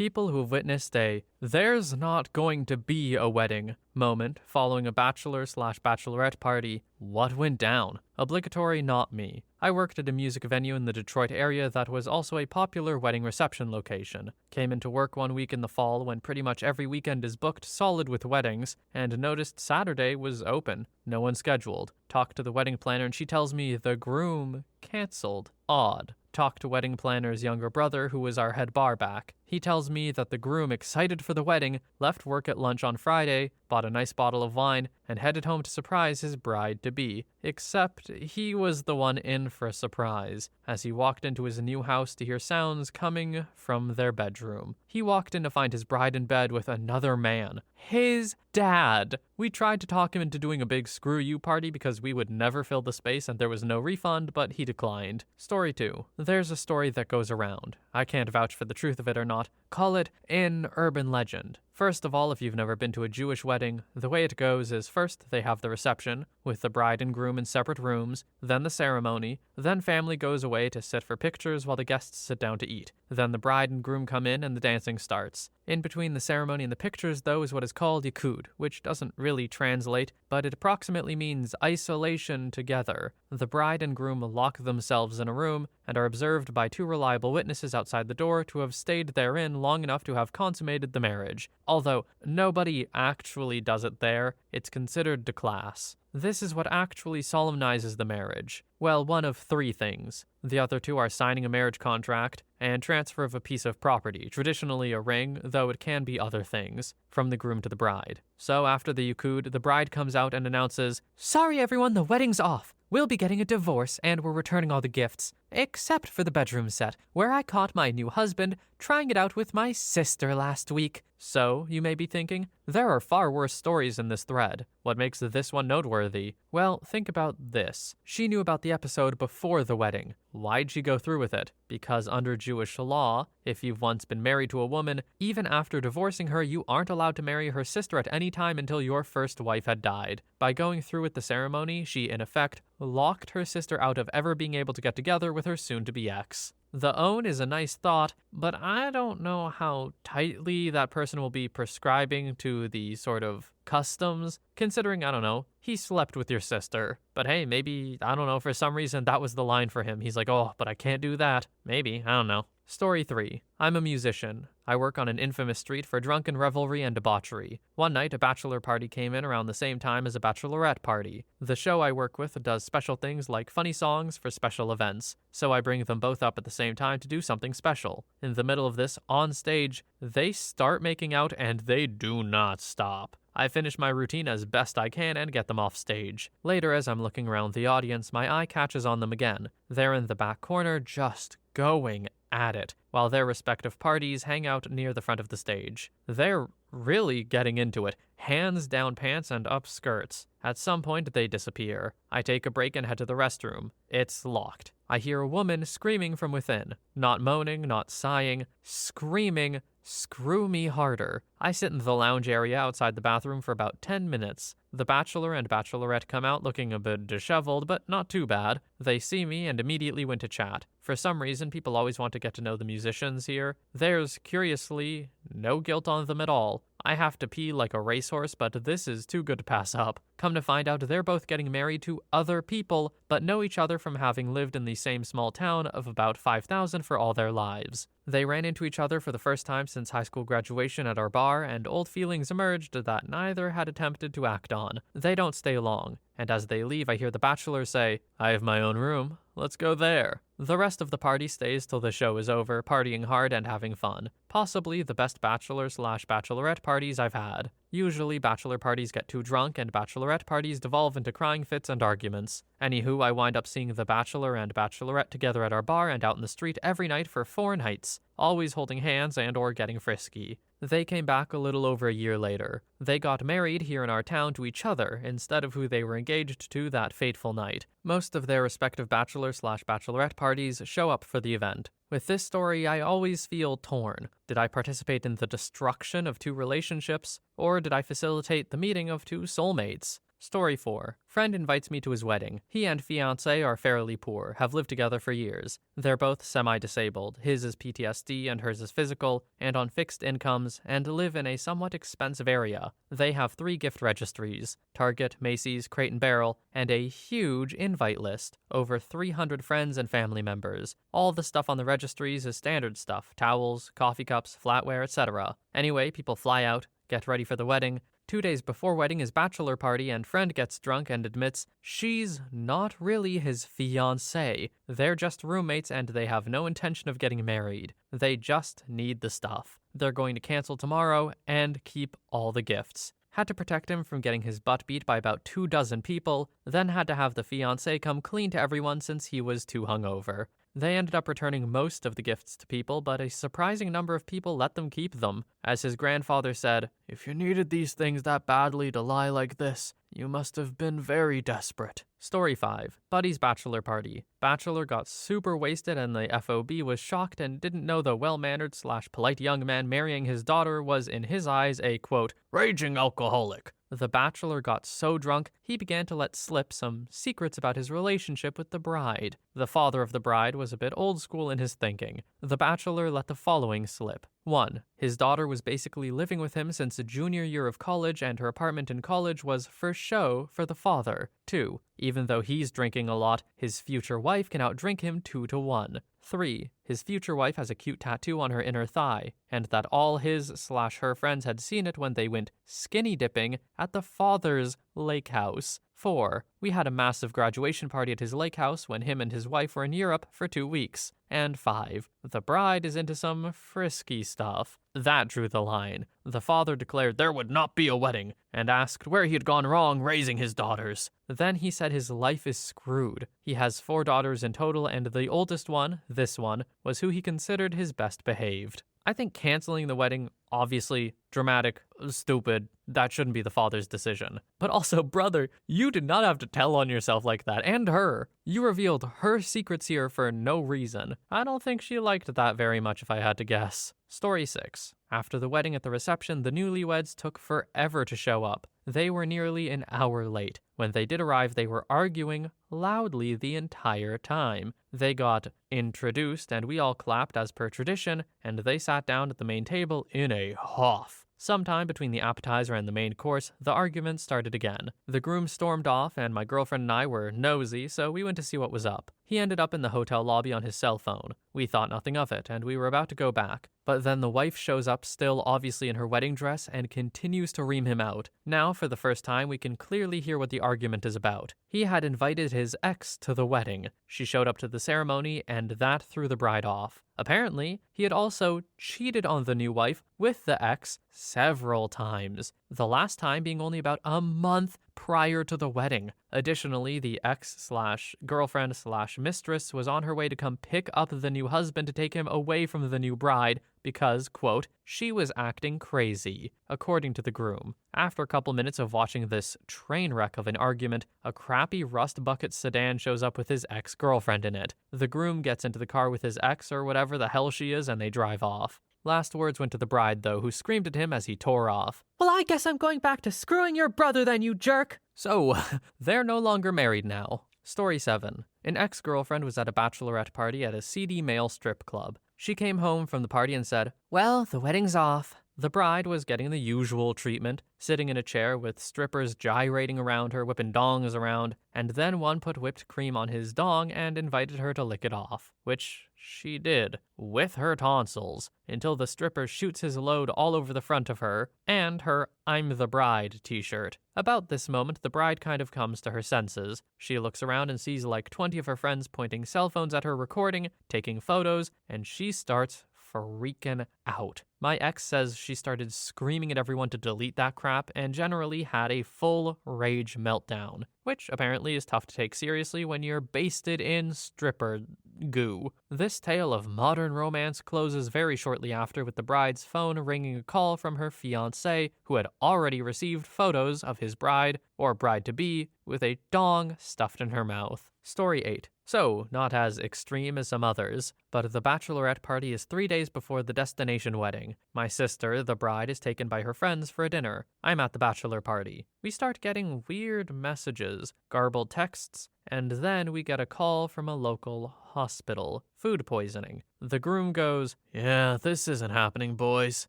People who've witnessed a "there's not going to be a wedding" moment following a bachelor/bachelorette party. What went down? Obligatory not me. I worked at a music venue in the Detroit area that was also a popular wedding reception location. Came into work one week in the fall when pretty much every weekend is booked solid with weddings, and noticed Saturday was open. No one scheduled. Talked to the wedding planner and she tells me the groom canceled. Odd. Talked to wedding planner's younger brother, who was our head bar back. He tells me that the groom, excited for the wedding, left work at lunch on Friday, bought a nice bottle of wine, and headed home to surprise his bride-to-be. Except he was the one in for a surprise, as he walked into his new house to hear sounds coming from their bedroom. He walked in to find his bride in bed with another man. His dad. We tried to talk him into doing a big screw you party because we would never fill the space and there was no refund, but he declined. Story 2. There's a story that goes around. I can't vouch for the truth of it or not. Call it an urban legend. First of all, if you've never been to a Jewish wedding, the way it goes is first they have the reception, with the bride and groom in separate rooms, then the ceremony, then family goes away to sit for pictures while the guests sit down to eat. Then the bride and groom come in and the dancing starts. In between the ceremony and the pictures, though, is what is called yikud, which doesn't really translate, but it approximately means isolation together. The bride and groom lock themselves in a room and are observed by 2 reliable witnesses outside the door to have stayed therein long enough to have consummated the marriage. Although nobody actually does it there, it's considered de classe. This is what actually solemnizes the marriage. Well, one of 3 things. The other 2 are signing a marriage contract and transfer of a piece of property, traditionally a ring, though it can be other things, from the groom to the bride. So after the yikud, the bride comes out and announces, "Sorry everyone, the wedding's off. We'll be getting a divorce and we're returning all the gifts, except for the bedroom set, where I caught my new husband trying it out with my sister last week." So, you may be thinking, there are far worse stories in this thread. What makes this one noteworthy? Well, think about this. She knew about the episode before the wedding. Why'd she go through with it? Because under Jewish law, if you've once been married to a woman, even after divorcing her, you aren't allowed to marry her sister at any time until your first wife had died. By going through with the ceremony, she, in effect, locked her sister out of ever being able to get together with her soon-to-be ex. The own is a nice thought, but I don't know how tightly that person will be prescribing to the sort of customs, considering, I don't know, he slept with your sister. But hey, maybe, I don't know, for some reason that was the line for him. He's like, oh, but I can't do that. Maybe, I don't know. Story 3. I'm a musician. I work on an infamous street for drunken revelry and debauchery. One night, a bachelor party came in around the same time as a bachelorette party. The show I work with does special things like funny songs for special events, so I bring them both up at the same time to do something special. In the middle of this, on stage, they start making out and they do not stop. I finish my routine as best I can and get them off stage. Later, as I'm looking around the audience, my eye catches on them again. They're in the back corner, just going at it, while their respective parties hang out near the front of the stage. They're really getting into it, hands down pants and up skirts. At some point, they disappear. I take a break and head to the restroom. It's locked. I hear a woman screaming from within. Not moaning, not sighing, screaming, "Screw me harder." I sit in the lounge area outside the bathroom for about 10 minutes. The bachelor and bachelorette come out looking a bit disheveled, but not too bad. They see me and immediately went to chat. For some reason, people always want to get to know the musicians here. There's, curiously, no guilt on them at all. I have to pee like a racehorse, but this is too good to pass up. Come to find out, they're both getting married to other people, but know each other from having lived in the same small town of about 5,000 for all their lives. They ran into each other for the first time since high school graduation at our bar, and old feelings emerged that neither had attempted to act on. They don't stay long, and as they leave, I hear the bachelor say, "I have my own room. Let's go there." The rest of the party stays till the show is over, partying hard and having fun. Possibly the best bachelor/bachelorette parties I've had. Usually, bachelor parties get too drunk and bachelorette parties devolve into crying fits and arguments. Anywho, I wind up seeing the bachelor and bachelorette together at our bar and out in the street every night for 4 nights, always holding hands and or getting frisky. They came back a little over a year later. They got married here in our town to each other instead of who they were engaged to that fateful night. Most of their respective bachelor/bachelorette parties show up for the event. With this story, I always feel torn. Did I participate in the destruction of 2 relationships, or did I facilitate the meeting of 2 soulmates? Story 4. Friend invites me to his wedding. He and fiancé are fairly poor, have lived together for years. They're both semi-disabled. His is PTSD and hers is physical, and on fixed incomes, and live in a somewhat expensive area. They have 3 gift registries: Target, Macy's, Crate & Barrel, and a huge invite list. Over 300 friends and family members. All the stuff on the registries is standard stuff: towels, coffee cups, flatware, etc. Anyway, people fly out, get ready for the wedding. 2 days before wedding is bachelor party, and friend gets drunk and admits she's not really his fiancée. They're just roommates and they have no intention of getting married. They just need the stuff. They're going to cancel tomorrow and keep all the gifts. Had to protect him from getting his butt beat by about 24 people, then had to have the fiancé come clean to everyone since he was too hungover. They ended up returning most of the gifts to people, but a surprising number of people let them keep them. As his grandfather said, "If you needed these things that badly to lie like this, you must have been very desperate." Story 5. Buddy's bachelor party. Bachelor got super wasted and the FOB was shocked and didn't know the well-mannered / polite young man marrying his daughter was in his eyes a, quote, raging alcoholic. The bachelor got so drunk, he began to let slip some secrets about his relationship with the bride. The father of the bride was a bit old school in his thinking. The bachelor let the following slip. 1. His daughter was basically living with him since a junior year of college, and her apartment in college was for show for the father. 2. Even though he's drinking a lot, his future wife can outdrink him 2-1. 3. His future wife has a cute tattoo on her inner thigh, and that all his / her friends had seen it when they went skinny dipping at the father's lake house. 4. We had a massive graduation party at his lake house when him and his wife were in Europe for 2 weeks. And 5. The bride is into some frisky stuff. That drew the line. The father declared there would not be a wedding, and asked where he had gone wrong raising his daughters. Then he said his life is screwed. He has 4 daughters in total, and the oldest one, this one, was who he considered his best behaved. I think canceling the wedding, obviously, dramatic, stupid, that shouldn't be the father's decision. But also, brother, you did not have to tell on yourself like that, and her. You revealed her secrets here for no reason. I don't think she liked that very much if I had to guess. Story 6. After the wedding at the reception, the newlyweds took forever to show up. They were nearly an hour late. When they did arrive, they were arguing loudly the entire time. They got introduced, and we all clapped as per tradition, and they sat down at the main table in a huff. Sometime between the appetizer and the main course, the argument started again. The groom stormed off, and my girlfriend and I were nosy, so we went to see what was up. He ended up in the hotel lobby on his cell phone. We thought nothing of it, and we were about to go back. But then the wife shows up, still obviously in her wedding dress, and continues to ream him out. Now, for the first time, we can clearly hear what the argument is about. He had invited his ex to the wedding. She showed up to the ceremony, and that threw the bride off. Apparently, he had also cheated on the new wife with the ex several times, the last time being only about a month prior to the wedding. Additionally, the ex/girlfriend/mistress was on her way to come pick up the new husband to take him away from the new bride because, quote, she was acting crazy, according to the groom. After a couple minutes of watching this train wreck of an argument, a crappy rust bucket sedan shows up with his ex-girlfriend in it. The groom gets into the car with his ex or whatever the hell she is, and they drive off. Last words went to the bride, though, who screamed at him as he tore off. "Well, I guess I'm going back to screwing your brother then, you jerk!" So, they're no longer married now. Story 7. An ex-girlfriend was at a bachelorette party at a seedy male strip club. She came home from the party and said, "Well, the wedding's off." The bride was getting the usual treatment, sitting in a chair with strippers gyrating around her, whipping dongs around, and then one put whipped cream on his dong and invited her to lick it off, which she did, with her tonsils, until the stripper shoots his load all over the front of her, and her "I'm the bride" t-shirt. About this moment, the bride kind of comes to her senses. She looks around and sees like 20 of her friends pointing cell phones at her recording, taking photos, and she starts freaking out. My ex says she started screaming at everyone to delete that crap and generally had a full rage meltdown, which apparently is tough to take seriously when you're basted in stripper goo. This tale of modern romance closes very shortly after with the bride's phone ringing a call from her fiancé, who had already received photos of his bride, or bride-to-be, with a dong stuffed in her mouth. Story 8. So, not as extreme as some others, but the bachelorette party is 3 days before the destination wedding. My sister, the bride, is taken by her friends for a dinner. I'm at the bachelor party. We start getting weird messages, garbled texts, and then we get a call from a local hospital. Food poisoning. The groom goes, "Yeah, this isn't happening, boys."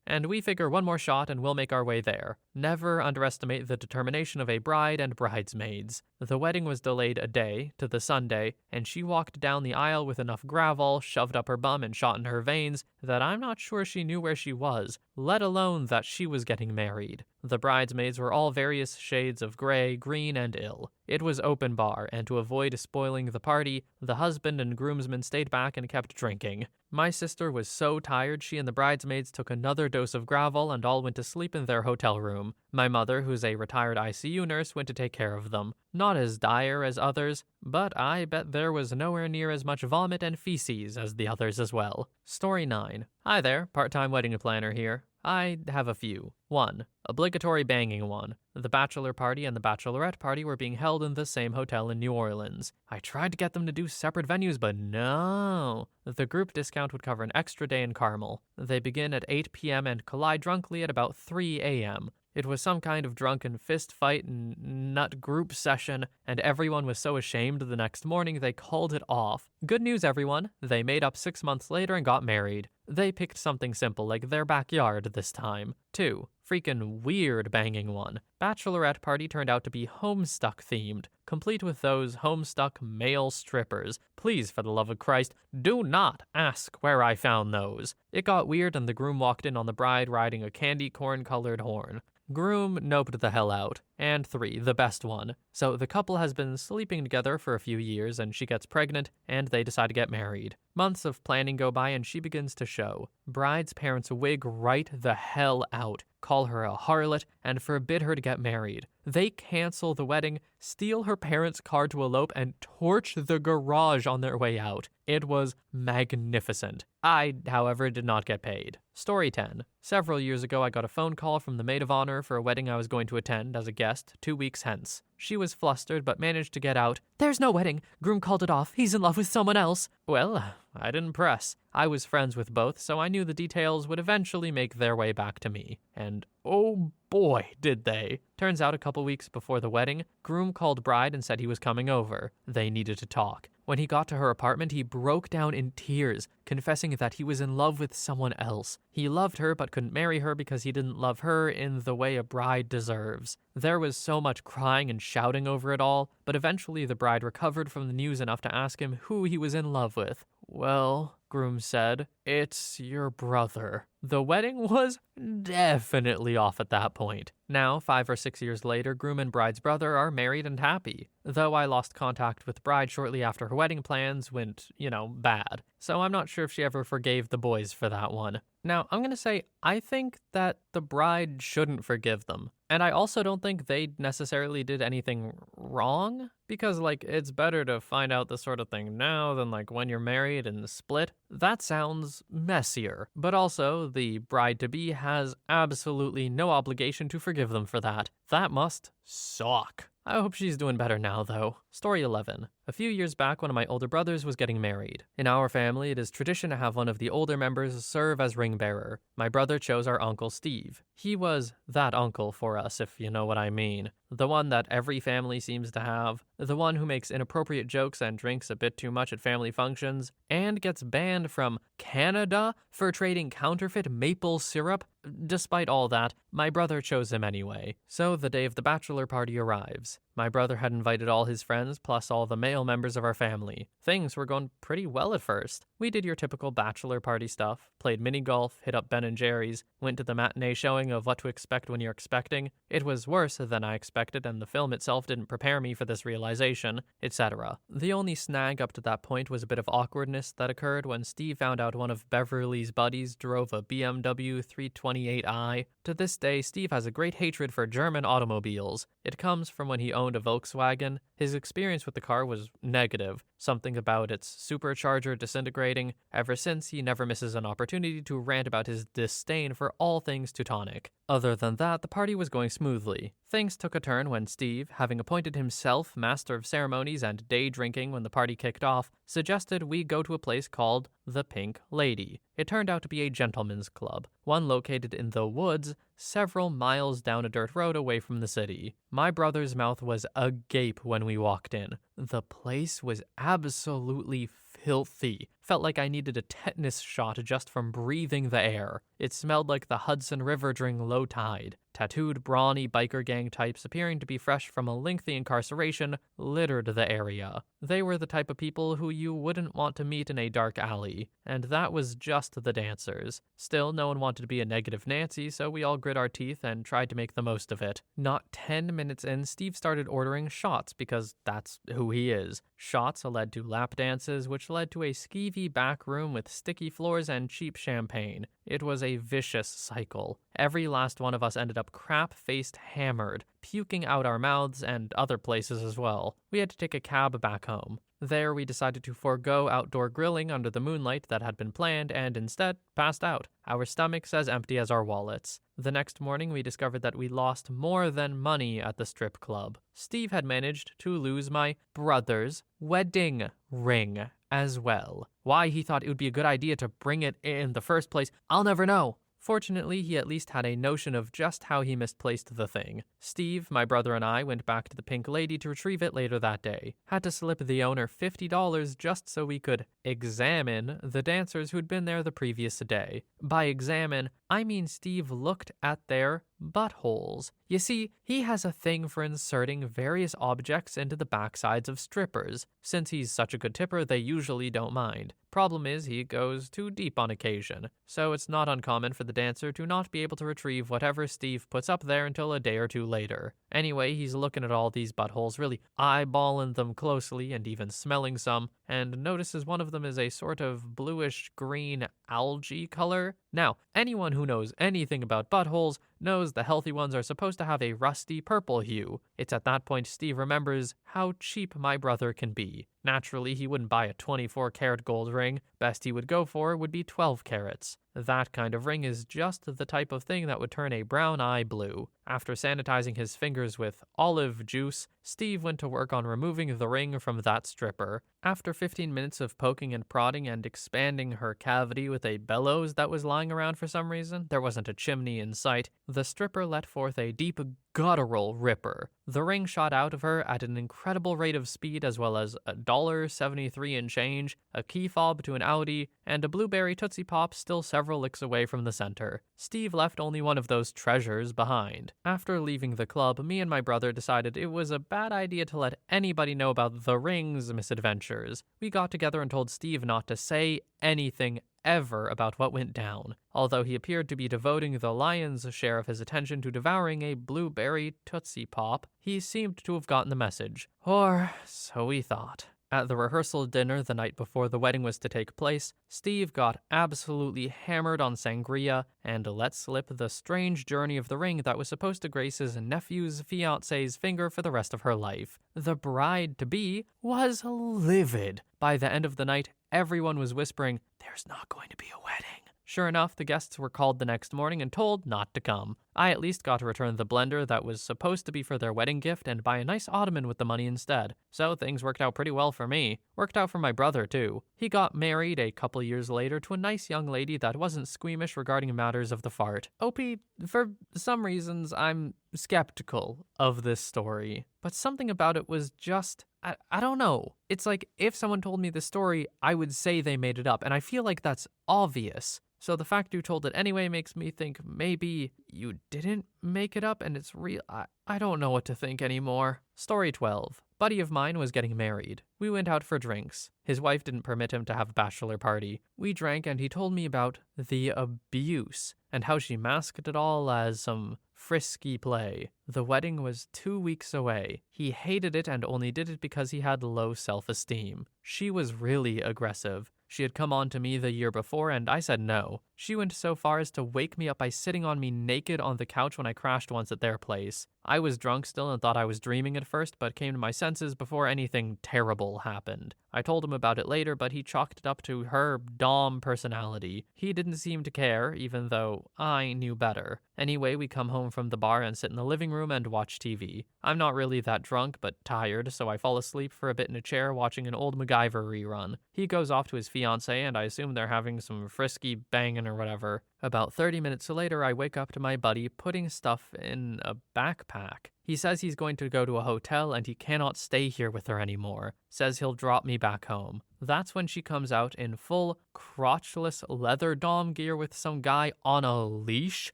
And we figure one more shot and we'll make our way there. Never underestimate the determination of a bride and bridesmaids. The wedding was delayed a day, to the Sunday, and she walked down the aisle with enough gravel shoved up her bum and shot in her veins that I'm not sure she knew where she was, let alone that she was getting married. The bridesmaids were all various shades of gray, green, and ill. It was open bar, and to avoid spoiling the party, the husband and groomsmen stayed back and kept drinking. My sister was so tired she and the bridesmaids took another dose of gravel and all went to sleep in their hotel room. My mother, who's a retired ICU nurse, went to take care of them. Not as dire as others, but I bet there was nowhere near as much vomit and feces as the others as well. Story 9. Hi there, part-time wedding planner here. I have a few. 1. Obligatory banging one. The bachelor party and the bachelorette party were being held in the same hotel in New Orleans. I tried to get them to do separate venues, but no. The group discount would cover an extra day in Carmel. They begin at 8 p.m. and collide drunkly at about 3 a.m. It was some kind of drunken fist fight and nut group session, and everyone was so ashamed the next morning they called it off. Good news, everyone. They made up 6 months later and got married. They picked something simple like their backyard this time. 2. Freaking weird banging one. Bachelorette party turned out to be Homestuck themed, complete with those Homestuck male strippers. Please, for the love of Christ, do not ask where I found those. It got weird and the groom walked in on the bride riding a candy corn colored horn. Groom noped the hell out. And 3, the best one. So the couple has been sleeping together for a few years and she gets pregnant and they decide to get married. Months of planning go by and she begins to show. Bride's parents wig right the hell out, call her a harlot, and forbid her to get married. They cancel the wedding, steal her parents' car to elope, and torch the garage on their way out. It was magnificent. I, however, did not get paid. Story 10. Several years ago, I got a phone call from the maid of honor for a wedding I was going to attend as a guest 2 weeks hence. She was flustered but managed to get out, "There's no wedding. Groom called it off. He's in love with someone else." Well, I didn't press. I was friends with both, so I knew the details would eventually make their way back to me. And oh boy, did they. Turns out a couple weeks before the wedding, groom called bride and said he was coming over. They needed to talk. When he got to her apartment, he broke down in tears, confessing that he was in love with someone else. He loved her but couldn't marry her because he didn't love her in the way a bride deserves. There was so much crying and shouting over it all, but eventually the bride recovered from the news enough to ask him who he was in love with. "Well," groom said, "it's your brother." The wedding was definitely off at that point. Now, 5 or 6 years later, groom and bride's brother are married and happy. Though I lost contact with bride shortly after her wedding plans went, bad. So I'm not sure if she ever forgave the boys for that one. Now, I'm going to say I think that the bride shouldn't forgive them. And I also don't think they necessarily did anything wrong, because, it's better to find out this sort of thing now than, when you're married and split. That sounds messier. But also, the bride-to-be has absolutely no obligation to forgive them for that. That must suck. I hope she's doing better now, though. Story 11. A few years back, one of my older brothers was getting married. In our family, it is tradition to have one of the older members serve as ring bearer. My brother chose our uncle Steve. He was that uncle for us, if you know what I mean. The one that every family seems to have. The one who makes inappropriate jokes and drinks a bit too much at family functions, and gets banned from Canada for trading counterfeit maple syrup. Despite all that, my brother chose him anyway. So the day of the bachelor party arrives. My brother had invited all his friends, plus all the male members of our family. Things were going pretty well at first. We did your typical bachelor party stuff, played mini golf, hit up Ben & Jerry's, went to the matinee showing of What to Expect When You're Expecting. It was worse than I expected, and the film itself didn't prepare me for this realization, etc. The only snag up to that point was a bit of awkwardness that occurred when Steve found out one of Beverly's buddies drove a BMW 328i. To this day, Steve has a great hatred for German automobiles. It comes from when he owned a Volkswagen. His experience with the car was negative, something about its supercharger disintegrating. Ever since, he never misses an opportunity to rant about his disdain for all things Teutonic. Other than that, the party was going smoothly. Things took a turn when Steve, having appointed himself master of ceremonies and day drinking when the party kicked off, suggested we go to a place called the Pink Lady. It turned out to be a gentleman's club, one located in the woods, several miles down a dirt road away from the city. My brother's mouth was agape when we walked in. The place was absolutely filthy. Felt like I needed a tetanus shot just from breathing the air. It smelled like the Hudson River during low tide. Tattooed, brawny biker gang types appearing to be fresh from a lengthy incarceration littered the area. They were the type of people who you wouldn't want to meet in a dark alley, and that was just the dancers. Still, no one wanted to be a negative Nancy, so we all grit our teeth and tried to make the most of it. Not 10 minutes in, Steve started ordering shots because that's who he is. Shots led to lap dances, which led to a skeevy back room with sticky floors and cheap champagne. It was a vicious cycle. Every last one of us ended up crap-faced hammered, puking out our mouths and other places as well. We had to take a cab back home. There, we decided to forego outdoor grilling under the moonlight that had been planned and instead passed out, our stomachs as empty as our wallets. The next morning, we discovered that we lost more than money at the strip club. Steve had managed to lose my brother's wedding ring as well. Why he thought it would be a good idea to bring it in the first place, I'll never know. Fortunately, he at least had a notion of just how he misplaced the thing. Steve, my brother, and I went back to the Pink Lady to retrieve it later that day. Had to slip the owner $50 just so we could examine the dancers who'd been there the previous day. By examine, I mean Steve looked at their buttholes. You see, he has a thing for inserting various objects into the backsides of strippers. Since he's such a good tipper, they usually don't mind. Problem is, he goes too deep on occasion, so it's not uncommon for the dancer to not be able to retrieve whatever Steve puts up there until a day or two later. Anyway, he's looking at all these buttholes, really eyeballing them closely and even smelling some, and notices one of them is a sort of bluish-green algae color. Now, anyone who knows anything about buttholes knows the healthy ones are supposed to have a rusty purple hue. It's at that point Steve remembers how cheap my brother can be. Naturally, he wouldn't buy a 24-karat gold ring. Best he would go for would be 12 carats. That kind of ring is just the type of thing that would turn a brown eye blue. After sanitizing his fingers with olive juice, Steve went to work on removing the ring from that stripper. After 15 minutes of poking and prodding and expanding her cavity with a bellows that was lying around for some reason, there wasn't a chimney in sight, the stripper let forth a deep, guttural ripper. The ring shot out of her at an incredible rate of speed, as well as $1.73 in change, a key fob to an Audi, and a blueberry Tootsie Pop still several licks away from the center. Steve left only one of those treasures behind. After leaving the club, me and my brother decided it was a bad idea to let anybody know about the ring's misadventures. We got together and told Steve not to say anything ever about what went down. Although he appeared to be devoting the lion's share of his attention to devouring a blueberry Tootsie Pop, he seemed to have gotten the message. Or so we thought. At the rehearsal dinner the night before the wedding was to take place, Steve got absolutely hammered on sangria and let slip the strange journey of the ring that was supposed to grace his nephew's fiancée's finger for the rest of her life. The bride-to-be was livid. By the end of the night, everyone was whispering, "There's not going to be a wedding." Sure enough, the guests were called the next morning and told not to come. I at least got to return the blender that was supposed to be for their wedding gift and buy a nice ottoman with the money instead. So things worked out pretty well for me. Worked out for my brother, too. He got married a couple years later to a nice young lady that wasn't squeamish regarding matters of the fart. OP, for some reasons, I'm skeptical of this story. But something about it was just, I don't know. It's like if someone told me the story, I would say they made it up. And I feel like that's obvious. So the fact you told it anyway makes me think maybe you didn't make it up and it's real. I don't know what to think anymore. Story 12. Buddy of mine was getting married. We went out for drinks. His wife didn't permit him to have a bachelor party. We drank and he told me about the abuse and how she masked it all as some frisky play. The wedding was 2 weeks away. He hated it and only did it because he had low self-esteem. She was really aggressive. She had come on to me the year before and I said no. She went so far as to wake me up by sitting on me naked on the couch when I crashed once at their place. I was drunk still and thought I was dreaming at first, but came to my senses before anything terrible happened. I told him about it later, but he chalked it up to her dom personality. He didn't seem to care, even though I knew better. Anyway, we come home from the bar and sit in the living room and watch TV. I'm not really that drunk, but tired, so I fall asleep for a bit in a chair watching an old MacGyver rerun. He goes off to his fiancée, and I assume they're having some frisky banging or whatever. About 30 minutes later, I wake up to my buddy putting stuff in a backpack. He says he's going to go to a hotel and he cannot stay here with her anymore. Says he'll drop me back home. That's when she comes out in full crotchless leather dom gear with some guy on a leash,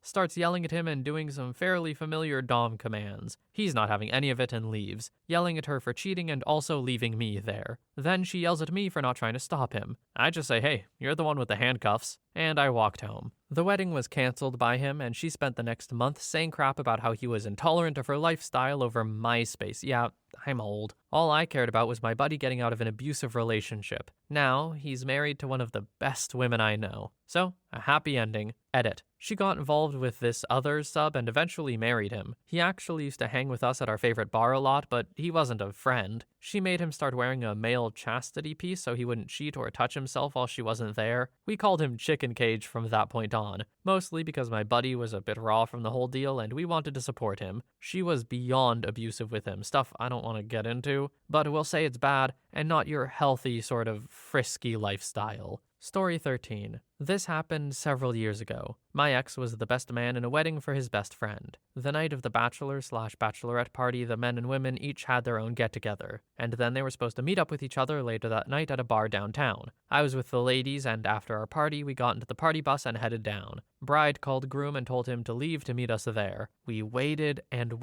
starts yelling at him and doing some fairly familiar dom commands. He's not having any of it and leaves, yelling at her for cheating and also leaving me there. Then she yells at me for not trying to stop him. I just say, hey, you're the one with the handcuffs. And I walked home. The wedding was canceled by him, and she spent the next month saying crap about how he was intolerant of her lifestyle over MySpace. Yeah, I'm old. All I cared about was my buddy getting out of an abusive relationship. Now, he's married to one of the best women I know. So, a happy ending. Edit. She got involved with this other sub and eventually married him. He actually used to hang with us at our favorite bar a lot, but he wasn't a friend. She made him start wearing a male chastity piece so he wouldn't cheat or touch himself while she wasn't there. We called him Chicken Cage from that point on, mostly because my buddy was a bit raw from the whole deal and we wanted to support him. She was beyond abusive with him, stuff I don't want to get into, but we'll say it's bad and not your healthy sort of frisky lifestyle. Story 13. This happened several years ago. My ex was the best man in a wedding for his best friend. The night of the bachelor/bachelorette party, the men and women each had their own get-together, and then they were supposed to meet up with each other later that night at a bar downtown. I was with the ladies, and after our party, we got into the party bus and headed down. Bride called groom and told him to leave to meet us there. We waited, and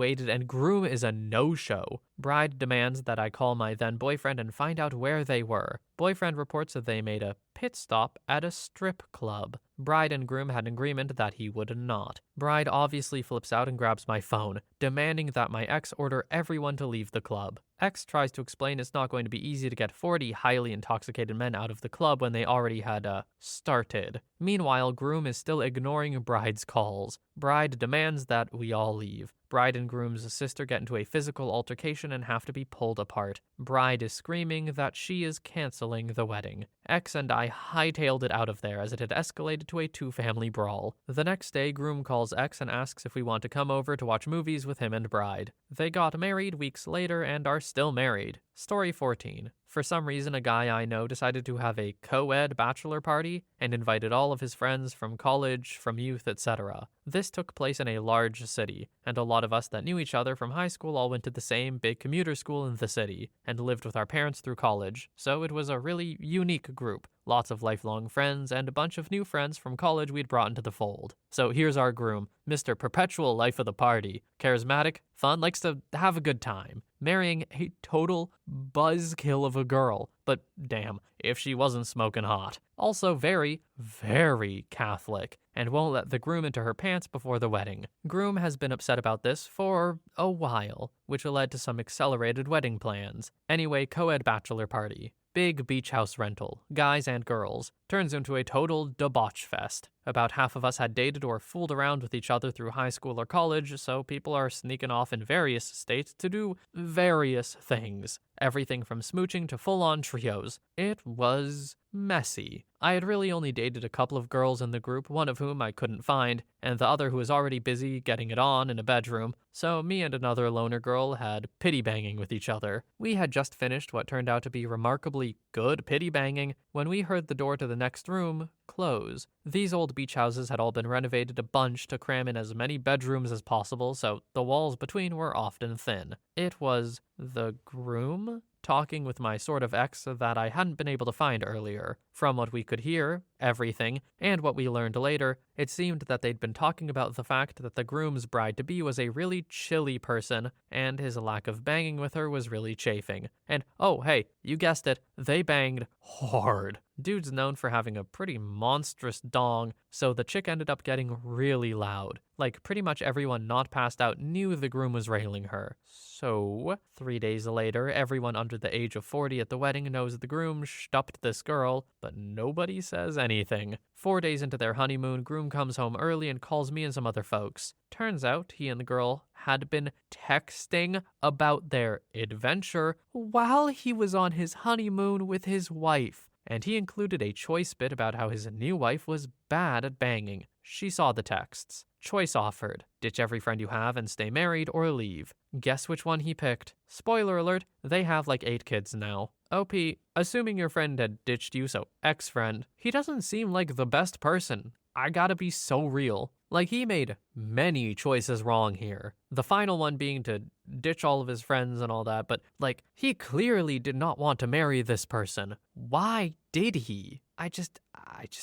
groom is a no-show. Bride demands that I call my then-boyfriend and find out where they were. Boyfriend reports that they made a pit stop at a strip club. Bride and groom had an agreement that he would not. Bride obviously flips out and grabs my phone, demanding that my ex order everyone to leave the club. Ex tries to explain it's not going to be easy to get 40 highly intoxicated men out of the club when they already had, started. Meanwhile, groom is still ignoring bride's calls. Bride demands that we all leave. Bride and groom's sister get into a physical altercation and have to be pulled apart. Bride is screaming that she is canceling the wedding. Ex and I hightailed it out of there as it had escalated to a two-family brawl. The next day, groom calls ex and asks if we want to come over to watch movies with him and bride. They got married weeks later and are still married. Story 14. For some reason, a guy I know decided to have a co-ed bachelor party and invited all of his friends from college, from youth, etc. This took place in a large city, and a lot of us that knew each other from high school all went to the same big commuter school in the city, and lived with our parents through college, so it was a really unique group. Lots of lifelong friends, and a bunch of new friends from college we'd brought into the fold. So here's our groom, Mr. Perpetual Life of the Party. Charismatic, fun, likes to have a good time. Marrying a total buzzkill of a girl, but damn, if she wasn't smoking hot. Also very, very Catholic, and won't let the groom into her pants before the wedding. Groom has been upset about this for a while, which led to some accelerated wedding plans. Anyway, co-ed bachelor party. Big beach house rental, guys and girls, turns into a total debauch fest. About half of us had dated or fooled around with each other through high school or college, so people are sneaking off in various states to do various things. Everything from smooching to full-on trios. It was messy. I had really only dated a couple of girls in the group, one of whom I couldn't find, and the other who was already busy getting it on in a bedroom, so me and another loner girl had pity banging with each other. We had just finished what turned out to be remarkably good pity banging when we heard the door to the next room close. These old beach houses had all been renovated a bunch to cram in as many bedrooms as possible, so the walls between were often thin. It was the groom talking with my sort of ex that I hadn't been able to find earlier. From what we could hear, everything, and what we learned later, it seemed that they'd been talking about the fact that the groom's bride-to-be was a really chilly person, and his lack of banging with her was really chafing. And, oh hey, you guessed it, they banged hard. Dude's known for having a pretty monstrous dong, so the chick ended up getting really loud. Like, pretty much everyone not passed out knew the groom was railing her. So, 3 days later, everyone under the age of 40 at the wedding knows the groom stupped this girl, but nobody says anything. anything. 4 days into their honeymoon, groom comes home early and calls me and some other folks. Turns out he and the girl had been texting about their adventure while he was on his honeymoon with his wife. And he included a choice bit about how his new wife was bad at banging. She saw the texts. Choice offered: ditch every friend you have and stay married or leave. Guess which one he picked? Spoiler alert, they have like 8 kids now. OP, assuming your friend had ditched you, so ex-friend, he doesn't seem like the best person. I gotta be so real. Like, he made many choices wrong here. The final one being to ditch all of his friends and all that, but, like, he clearly did not want to marry this person. Why did he? I just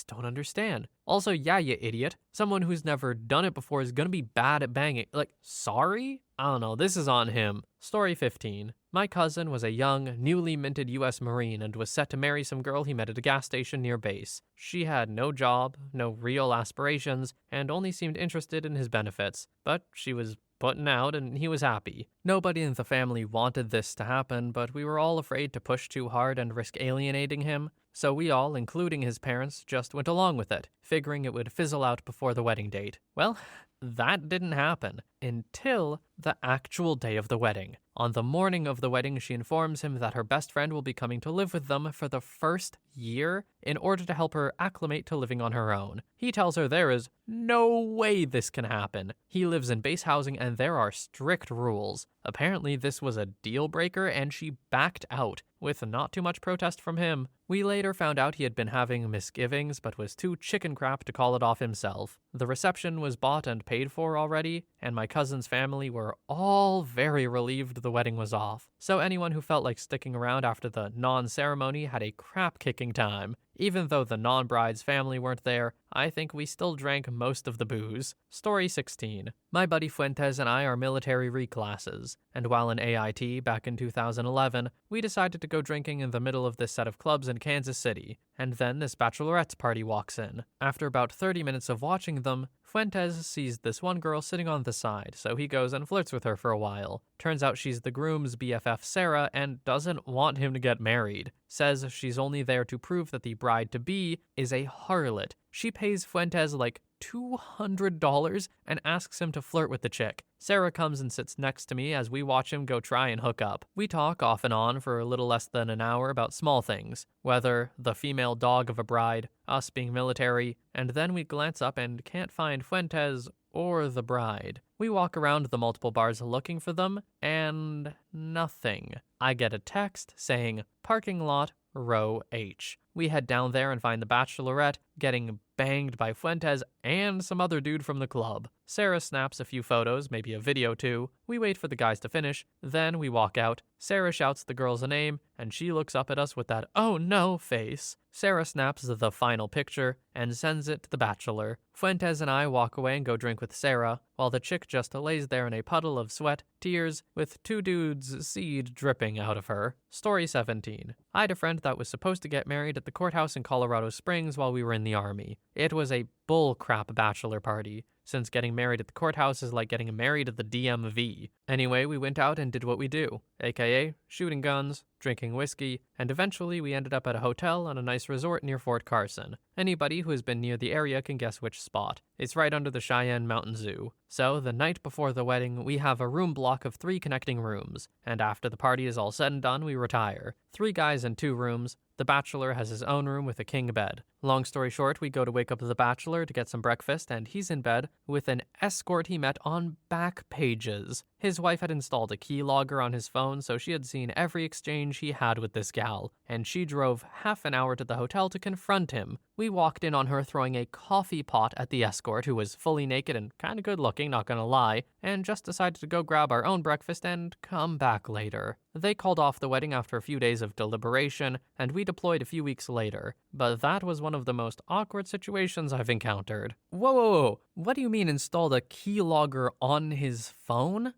don't understand. Also, yeah, you idiot. Someone who's never done it before is gonna be bad at banging. Like, sorry? I don't know, this is on him. Story 15. My cousin was a young, newly minted US Marine and was set to marry some girl he met at a gas station near base. She had no job, no real aspirations, and only seemed interested in his benefits. But she was putting out and he was happy. Nobody in the family wanted this to happen, but we were all afraid to push too hard and risk alienating him. So we all, including his parents, just went along with it, figuring it would fizzle out before the wedding date. Well, that didn't happen until the actual day of the wedding. On the morning of the wedding, she informs him that her best friend will be coming to live with them for the first year in order to help her acclimate to living on her own. He tells her there is no way this can happen. He lives in base housing and there are strict rules. Apparently this was a deal breaker and she backed out, with not too much protest from him. We later found out he had been having misgivings but was too chicken crap to call it off himself. The reception was bought and paid for already, and my cousin's family were all very relieved the wedding was off. So anyone who felt like sticking around after the non-ceremony had a crap-kicking time. Even though the non-bride's family weren't there, I think we still drank most of the booze. Story 16. My buddy Fuentes and I are military reclasses, and while in AIT back in 2011, we decided to go drinking in the middle of this set of clubs in Kansas City, and then this bachelorette party walks in. After about 30 minutes of watching them, Fuentes sees this one girl sitting on the side, so he goes and flirts with her for a while. Turns out she's the groom's BFF Sarah and doesn't want him to get married. Says she's only there to prove that the bride-to-be is a harlot. She pays Fuentes like $200 and asks him to flirt with the chick. Sarah comes and sits next to me as we watch him go try and hook up. We talk off and on for a little less than an hour about small things, whether the female dog of a bride, us being military, and then we glance up and can't find Fuentes or the bride. We walk around the multiple bars looking for them, and nothing. I get a text saying, parking lot, row H. We head down there and find the bachelorette getting banged by Fuentes and some other dude from the club. Sarah snaps a few photos, maybe a video too. We wait for the guys to finish, then we walk out. Sarah shouts the girl's name, and she looks up at us with that "oh no" face. Sarah snaps the final picture and sends it to the bachelor. Fuentes and I walk away and go drink with Sarah, while the chick just lays there in a puddle of sweat, tears, with 2 dudes' seed dripping out of her. Story 17. I had a friend that was supposed to get married at the courthouse in Colorado Springs while we were in the army. It was a bullcrap bachelor party, since getting married at the courthouse is like getting married at the DMV. Anyway, we went out and did what we do, aka shooting guns, drinking whiskey, and eventually we ended up at a hotel on a nice resort near Fort Carson. Anybody who has been near the area can guess which spot. It's right under the Cheyenne Mountain Zoo. So, the night before the wedding, we have a room block of 3 connecting rooms, and after the party is all said and done, we retire. 3 guys in 2 rooms. The bachelor has his own room with a king bed. Long story short, we go to wake up the bachelor to get some breakfast, and he's in bed with an escort he met on Backpages. His wife had installed a keylogger on his phone, so she had seen every exchange he had with this gal, and she drove half an hour to the hotel to confront him. We walked in on her throwing a coffee pot at the escort, who was fully naked and kinda good looking, not gonna lie, and just decided to go grab our own breakfast and come back later. They called off the wedding after a few days of deliberation, and we deployed a few weeks later. But that was one of the most awkward situations I've encountered. Whoa. What do you mean installed a keylogger on his phone?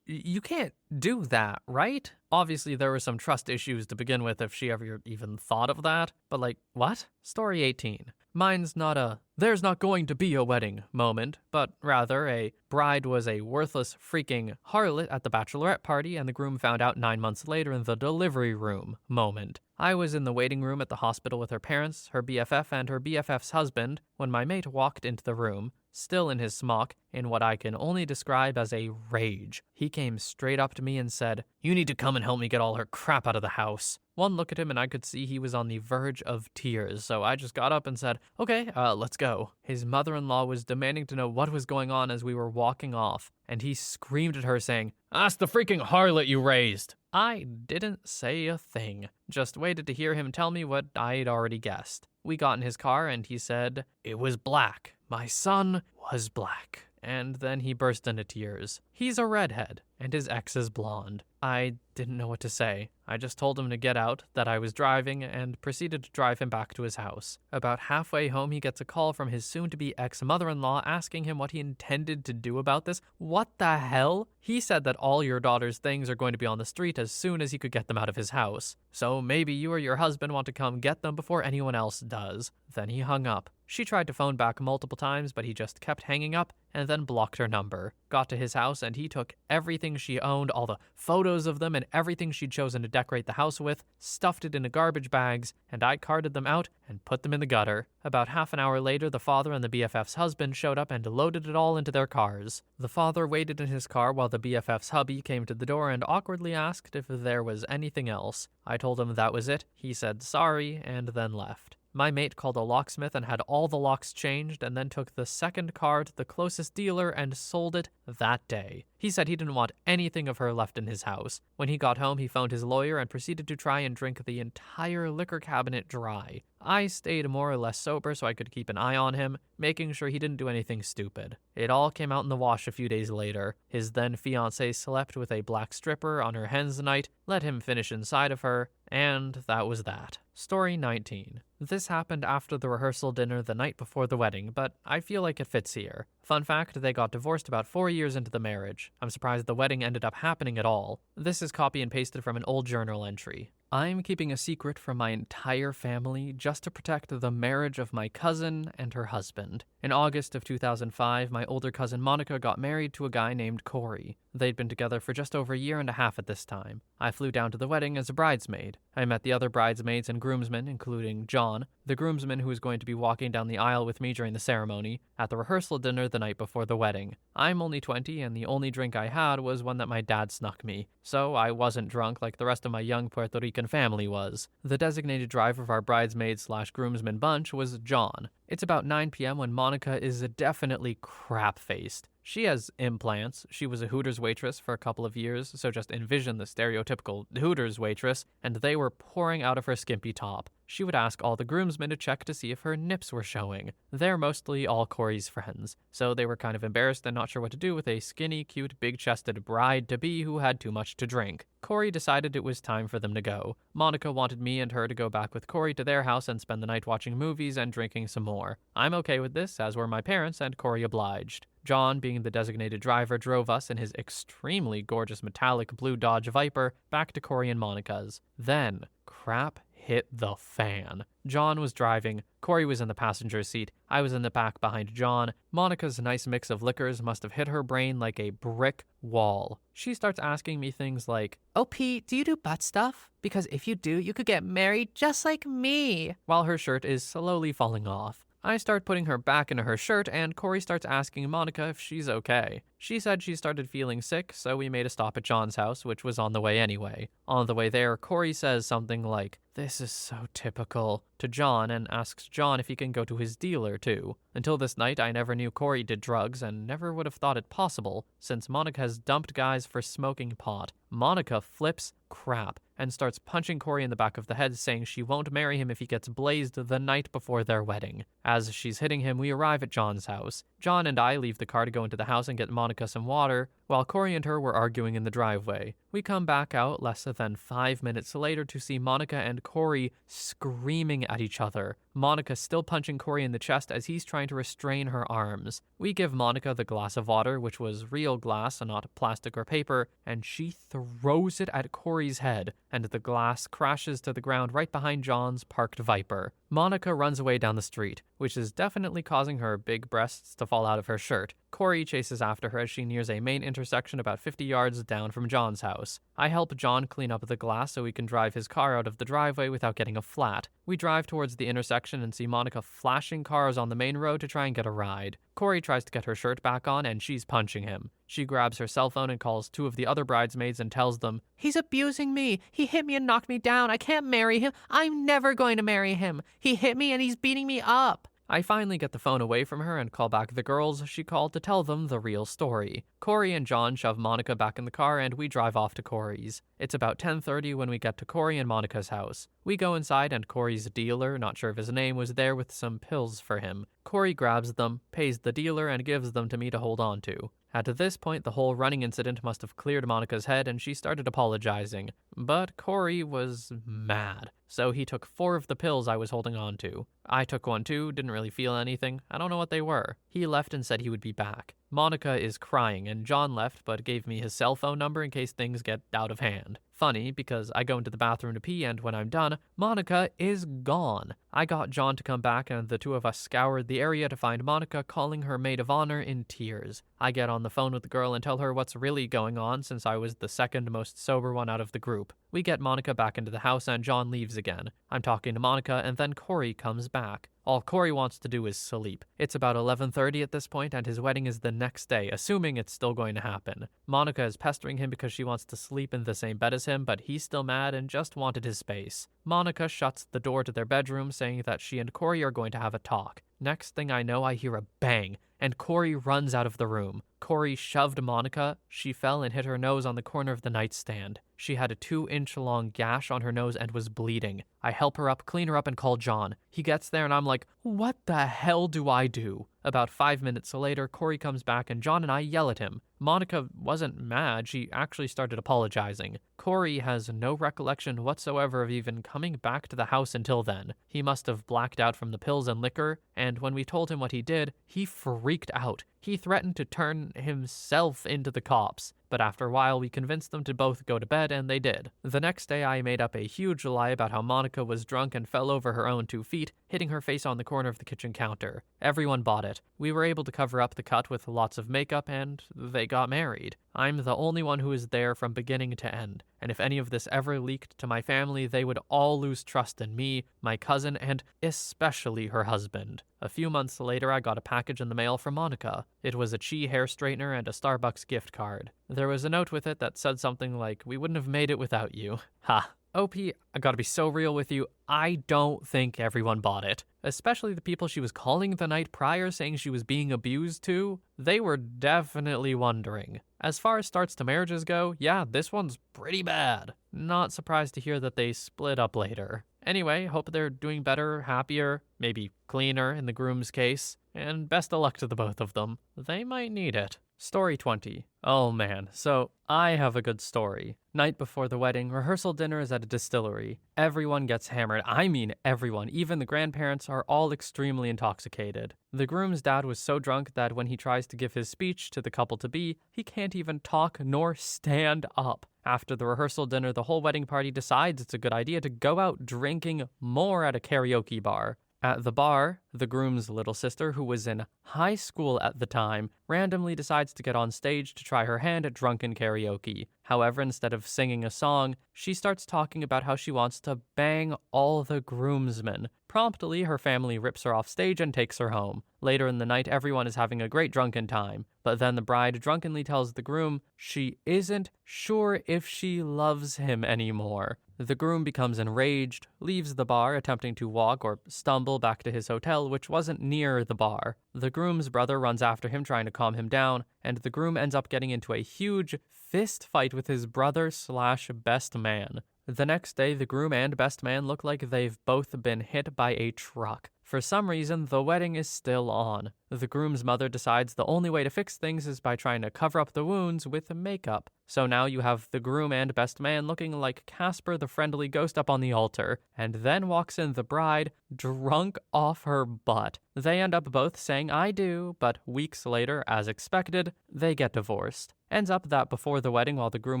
You can't do that, right? Obviously, there were some trust issues to begin with if she ever even thought of that, but like, what? Story 18. Mine's not a "there's not going to be a wedding" moment, but rather a bride was a worthless freaking harlot at the bachelorette party and the groom found out 9 months later in the delivery room moment. I was in the waiting room at the hospital with her parents, her BFF, and her BFF's husband when my mate walked into the room, still in his smock, in what I can only describe as a rage. He came straight up to me and said, "You need to come and help me get all her crap out of the house." One look at him and I could see he was on the verge of tears, so I just got up and said, "Okay, let's go." His mother-in-law was demanding to know what was going on as we were walking off, and he screamed at her saying, "Ask the freaking harlot you raised." I didn't say a thing, just waited to hear him tell me what I'd already guessed. We got in his car and he said, "It was black. My son was black." And then he burst into tears. He's a redhead, and his ex is blonde. I didn't know what to say. I just told him to get out, that I was driving, and proceeded to drive him back to his house. About halfway home, he gets a call from his soon-to-be ex-mother-in-law asking him what he intended to do about this. What the hell? He said that all your daughter's things are going to be on the street as soon as he could get them out of his house. So maybe you or your husband want to come get them before anyone else does. Then he hung up. She tried to phone back multiple times, but he just kept hanging up and then blocked her number. Got to his house and he took everything she owned, all the photos of them and everything she'd chosen to decorate the house with, stuffed it into garbage bags, and I carted them out and put them in the gutter. About half an hour later, the father and the BFF's husband showed up and loaded it all into their cars. The father waited in his car while the BFF's hubby came to the door and awkwardly asked if there was anything else. I told him that was it. He said sorry and then left. My mate called a locksmith and had all the locks changed and then took the second car to the closest dealer and sold it that day. He said he didn't want anything of her left in his house. When he got home, he phoned his lawyer and proceeded to try and drink the entire liquor cabinet dry. I stayed more or less sober so I could keep an eye on him, making sure he didn't do anything stupid. It all came out in the wash a few days later. His then fiancée slept with a black stripper on her hen's night, let him finish inside of her, and that was that. Story 19. This happened after the rehearsal dinner the night before the wedding, but I feel like it fits here. Fun fact, they got divorced about 4 years into the marriage. I'm surprised the wedding ended up happening at all. This is copy and pasted from an old journal entry. I'm keeping a secret from my entire family just to protect the marriage of my cousin and her husband. In August of 2005, my older cousin Monica got married to a guy named Corey. They'd been together for just over a year and a half at this time. I flew down to the wedding as a bridesmaid. I met the other bridesmaids and groomsmen, including John, the groomsman who was going to be walking down the aisle with me during the ceremony, at the rehearsal dinner the night before the wedding. I'm only 20, and the only drink I had was one that my dad snuck me, so I wasn't drunk like the rest of my young Puerto Rican family was. The designated driver of our bridesmaid/groomsman bunch was John. It's about 9 p.m. when Monica is definitely crap-faced. She has implants. She was a Hooters waitress for a couple of years, so just envision the stereotypical Hooters waitress, and they were pouring out of her skimpy top. She would ask all the groomsmen to check to see if her nips were showing. They're mostly all Corey's friends, so they were kind of embarrassed and not sure what to do with a skinny, cute, big-chested bride-to-be who had too much to drink. Corey decided it was time for them to go. Monica wanted me and her to go back with Corey to their house and spend the night watching movies and drinking some more. I'm okay with this, as were my parents, and Corey obliged. John, being the designated driver, drove us in his extremely gorgeous metallic blue Dodge Viper back to Corey and Monica's. Then, crap hit the fan. John was driving, Corey was in the passenger seat, I was in the back behind John. Monica's nice mix of liquors must have hit her brain like a brick wall. She starts asking me things like, "Oh, Pete, do you do butt stuff? Because if you do, you could get married just like me," while her shirt is slowly falling off. I start putting her back into her shirt, and Corey starts asking Monica if she's okay. She said she started feeling sick, so we made a stop at John's house, which was on the way anyway. On the way there, Corey says something like, "This is so typical," to John and asks John if he can go to his dealer too. Until this night, I never knew Corey did drugs and never would have thought it possible, since Monica has dumped guys for smoking pot. Monica flips crap and starts punching Corey in the back of the head, saying she won't marry him if he gets blazed the night before their wedding. As she's hitting him, we arrive at John's house. John and I leave the car to go into the house and get Monica some water, while Corey and her were arguing in the driveway. We come back out less than 5 minutes later to see Monica and and Corey screaming at each other. Monica still punching Corey in the chest as he's trying to restrain her arms. We give Monica the glass of water, which was real glass and not plastic or paper, and she throws it at Corey's head, and the glass crashes to the ground right behind John's parked Viper. Monica runs away down the street, which is definitely causing her big breasts to fall out of her shirt. Corey chases after her as she nears a main intersection about 50 yards down from John's house. I help John clean up the glass so he can drive his car out of the driveway without getting a flat. We drive towards the intersection and see Monica flashing cars on the main road to try and get a ride. Corey tries to get her shirt back on and she's punching him. She grabs her cell phone and calls 2 of the other bridesmaids and tells them, "He's abusing me. He hit me and knocked me down. I can't marry him. I'm never going to marry him. He hit me and he's beating me up." I finally get the phone away from her and call back the girls she called to tell them the real story. Corey and John shove Monica back in the car and we drive off to Corey's. It's about 10:30 when we get to Corey and Monica's house. We go inside and Corey's dealer, not sure of his name, was there with some pills for him. Corey grabs them, pays the dealer, and gives them to me to hold on to. At this point, the whole running incident must have cleared Monica's head and she started apologizing. But Corey was mad, so he took 4 of the pills I was holding on to. I took one too, didn't really feel anything. I don't know what they were. He left and said he would be back. Monica is crying and John left but gave me his cell phone number in case things get out of hand. Funny, because I go into the bathroom to pee and when I'm done, Monica is gone. I got John to come back and the 2 of us scoured the area to find Monica calling her maid of honor in tears. I get on the phone with the girl and tell her what's really going on since I was the second most sober one out of the group. We get Monica back into the house and John leaves again. I'm talking to Monica and then Corey comes back. All Corey wants to do is sleep. It's about 11:30 at this point and his wedding is the next day, assuming it's still going to happen. Monica is pestering him because she wants to sleep in the same bed as him, but he's still mad and just wanted his space. Monica shuts the door to their bedroom, saying that she and Corey are going to have a talk. Next thing I know, I hear a bang, and Corey runs out of the room. Corey shoved Monica. She fell and hit her nose on the corner of the nightstand. She had a 2-inch-long gash on her nose and was bleeding. I help her up, clean her up, and call John. He gets there and I'm like, what the hell do I do? About 5 minutes later, Corey comes back and John and I yell at him. Monica wasn't mad, she actually started apologizing. Corey has no recollection whatsoever of even coming back to the house until then. He must have blacked out from the pills and liquor, and when we told him what he did, he freaked out. He threatened to turn himself into the cops, but after a while we convinced them to both go to bed and they did. The next day I made up a huge lie about how Monica was drunk and fell over her own 2 feet, hitting her face on the corner of the kitchen counter. Everyone bought it. We were able to cover up the cut with lots of makeup and they got married. I'm the only one who is there from beginning to end, and if any of this ever leaked to my family, they would all lose trust in me, my cousin, and especially her husband. A few months later, I got a package in the mail from Monica. It was a Chi hair straightener and a Starbucks gift card. There was a note with it that said something like, "We wouldn't have made it without you." Ha. OP, I gotta be so real with you, I don't think everyone bought it. Especially the people she was calling the night prior saying she was being abused to. They were definitely wondering. As far as starts to marriages go, yeah, this one's pretty bad. Not surprised to hear that they split up later. Anyway, hope they're doing better, happier, maybe cleaner in the groom's case, and best of luck to the both of them. They might need it. Story 20. Oh man, so I have a good story. Night before the wedding, rehearsal dinner is at a distillery. Everyone gets hammered. I mean everyone. Even the grandparents are all extremely intoxicated. The groom's dad was so drunk that when he tries to give his speech to the couple-to-be, he can't even talk nor stand up. After the rehearsal dinner, the whole wedding party decides it's a good idea to go out drinking more at a karaoke bar. At the bar, the groom's little sister, who was in high school at the time, randomly decides to get on stage to try her hand at drunken karaoke. However, instead of singing a song, she starts talking about how she wants to bang all the groomsmen. Promptly, her family rips her off stage and takes her home. Later in the night, everyone is having a great drunken time. But then the bride drunkenly tells the groom she isn't sure if she loves him anymore. The groom becomes enraged, leaves the bar, attempting to walk or stumble back to his hotel, which wasn't near the bar. The groom's brother runs after him, trying to calm him down, and the groom ends up getting into a huge fist fight with his brother/best man. The next day, the groom and best man look like they've both been hit by a truck. For some reason, the wedding is still on. The groom's mother decides the only way to fix things is by trying to cover up the wounds with makeup. So now you have the groom and best man looking like Casper the Friendly Ghost up on the altar, and then walks in the bride, drunk off her butt. They end up both saying I do, but weeks later, as expected, they get divorced. Ends up that before the wedding, while the groom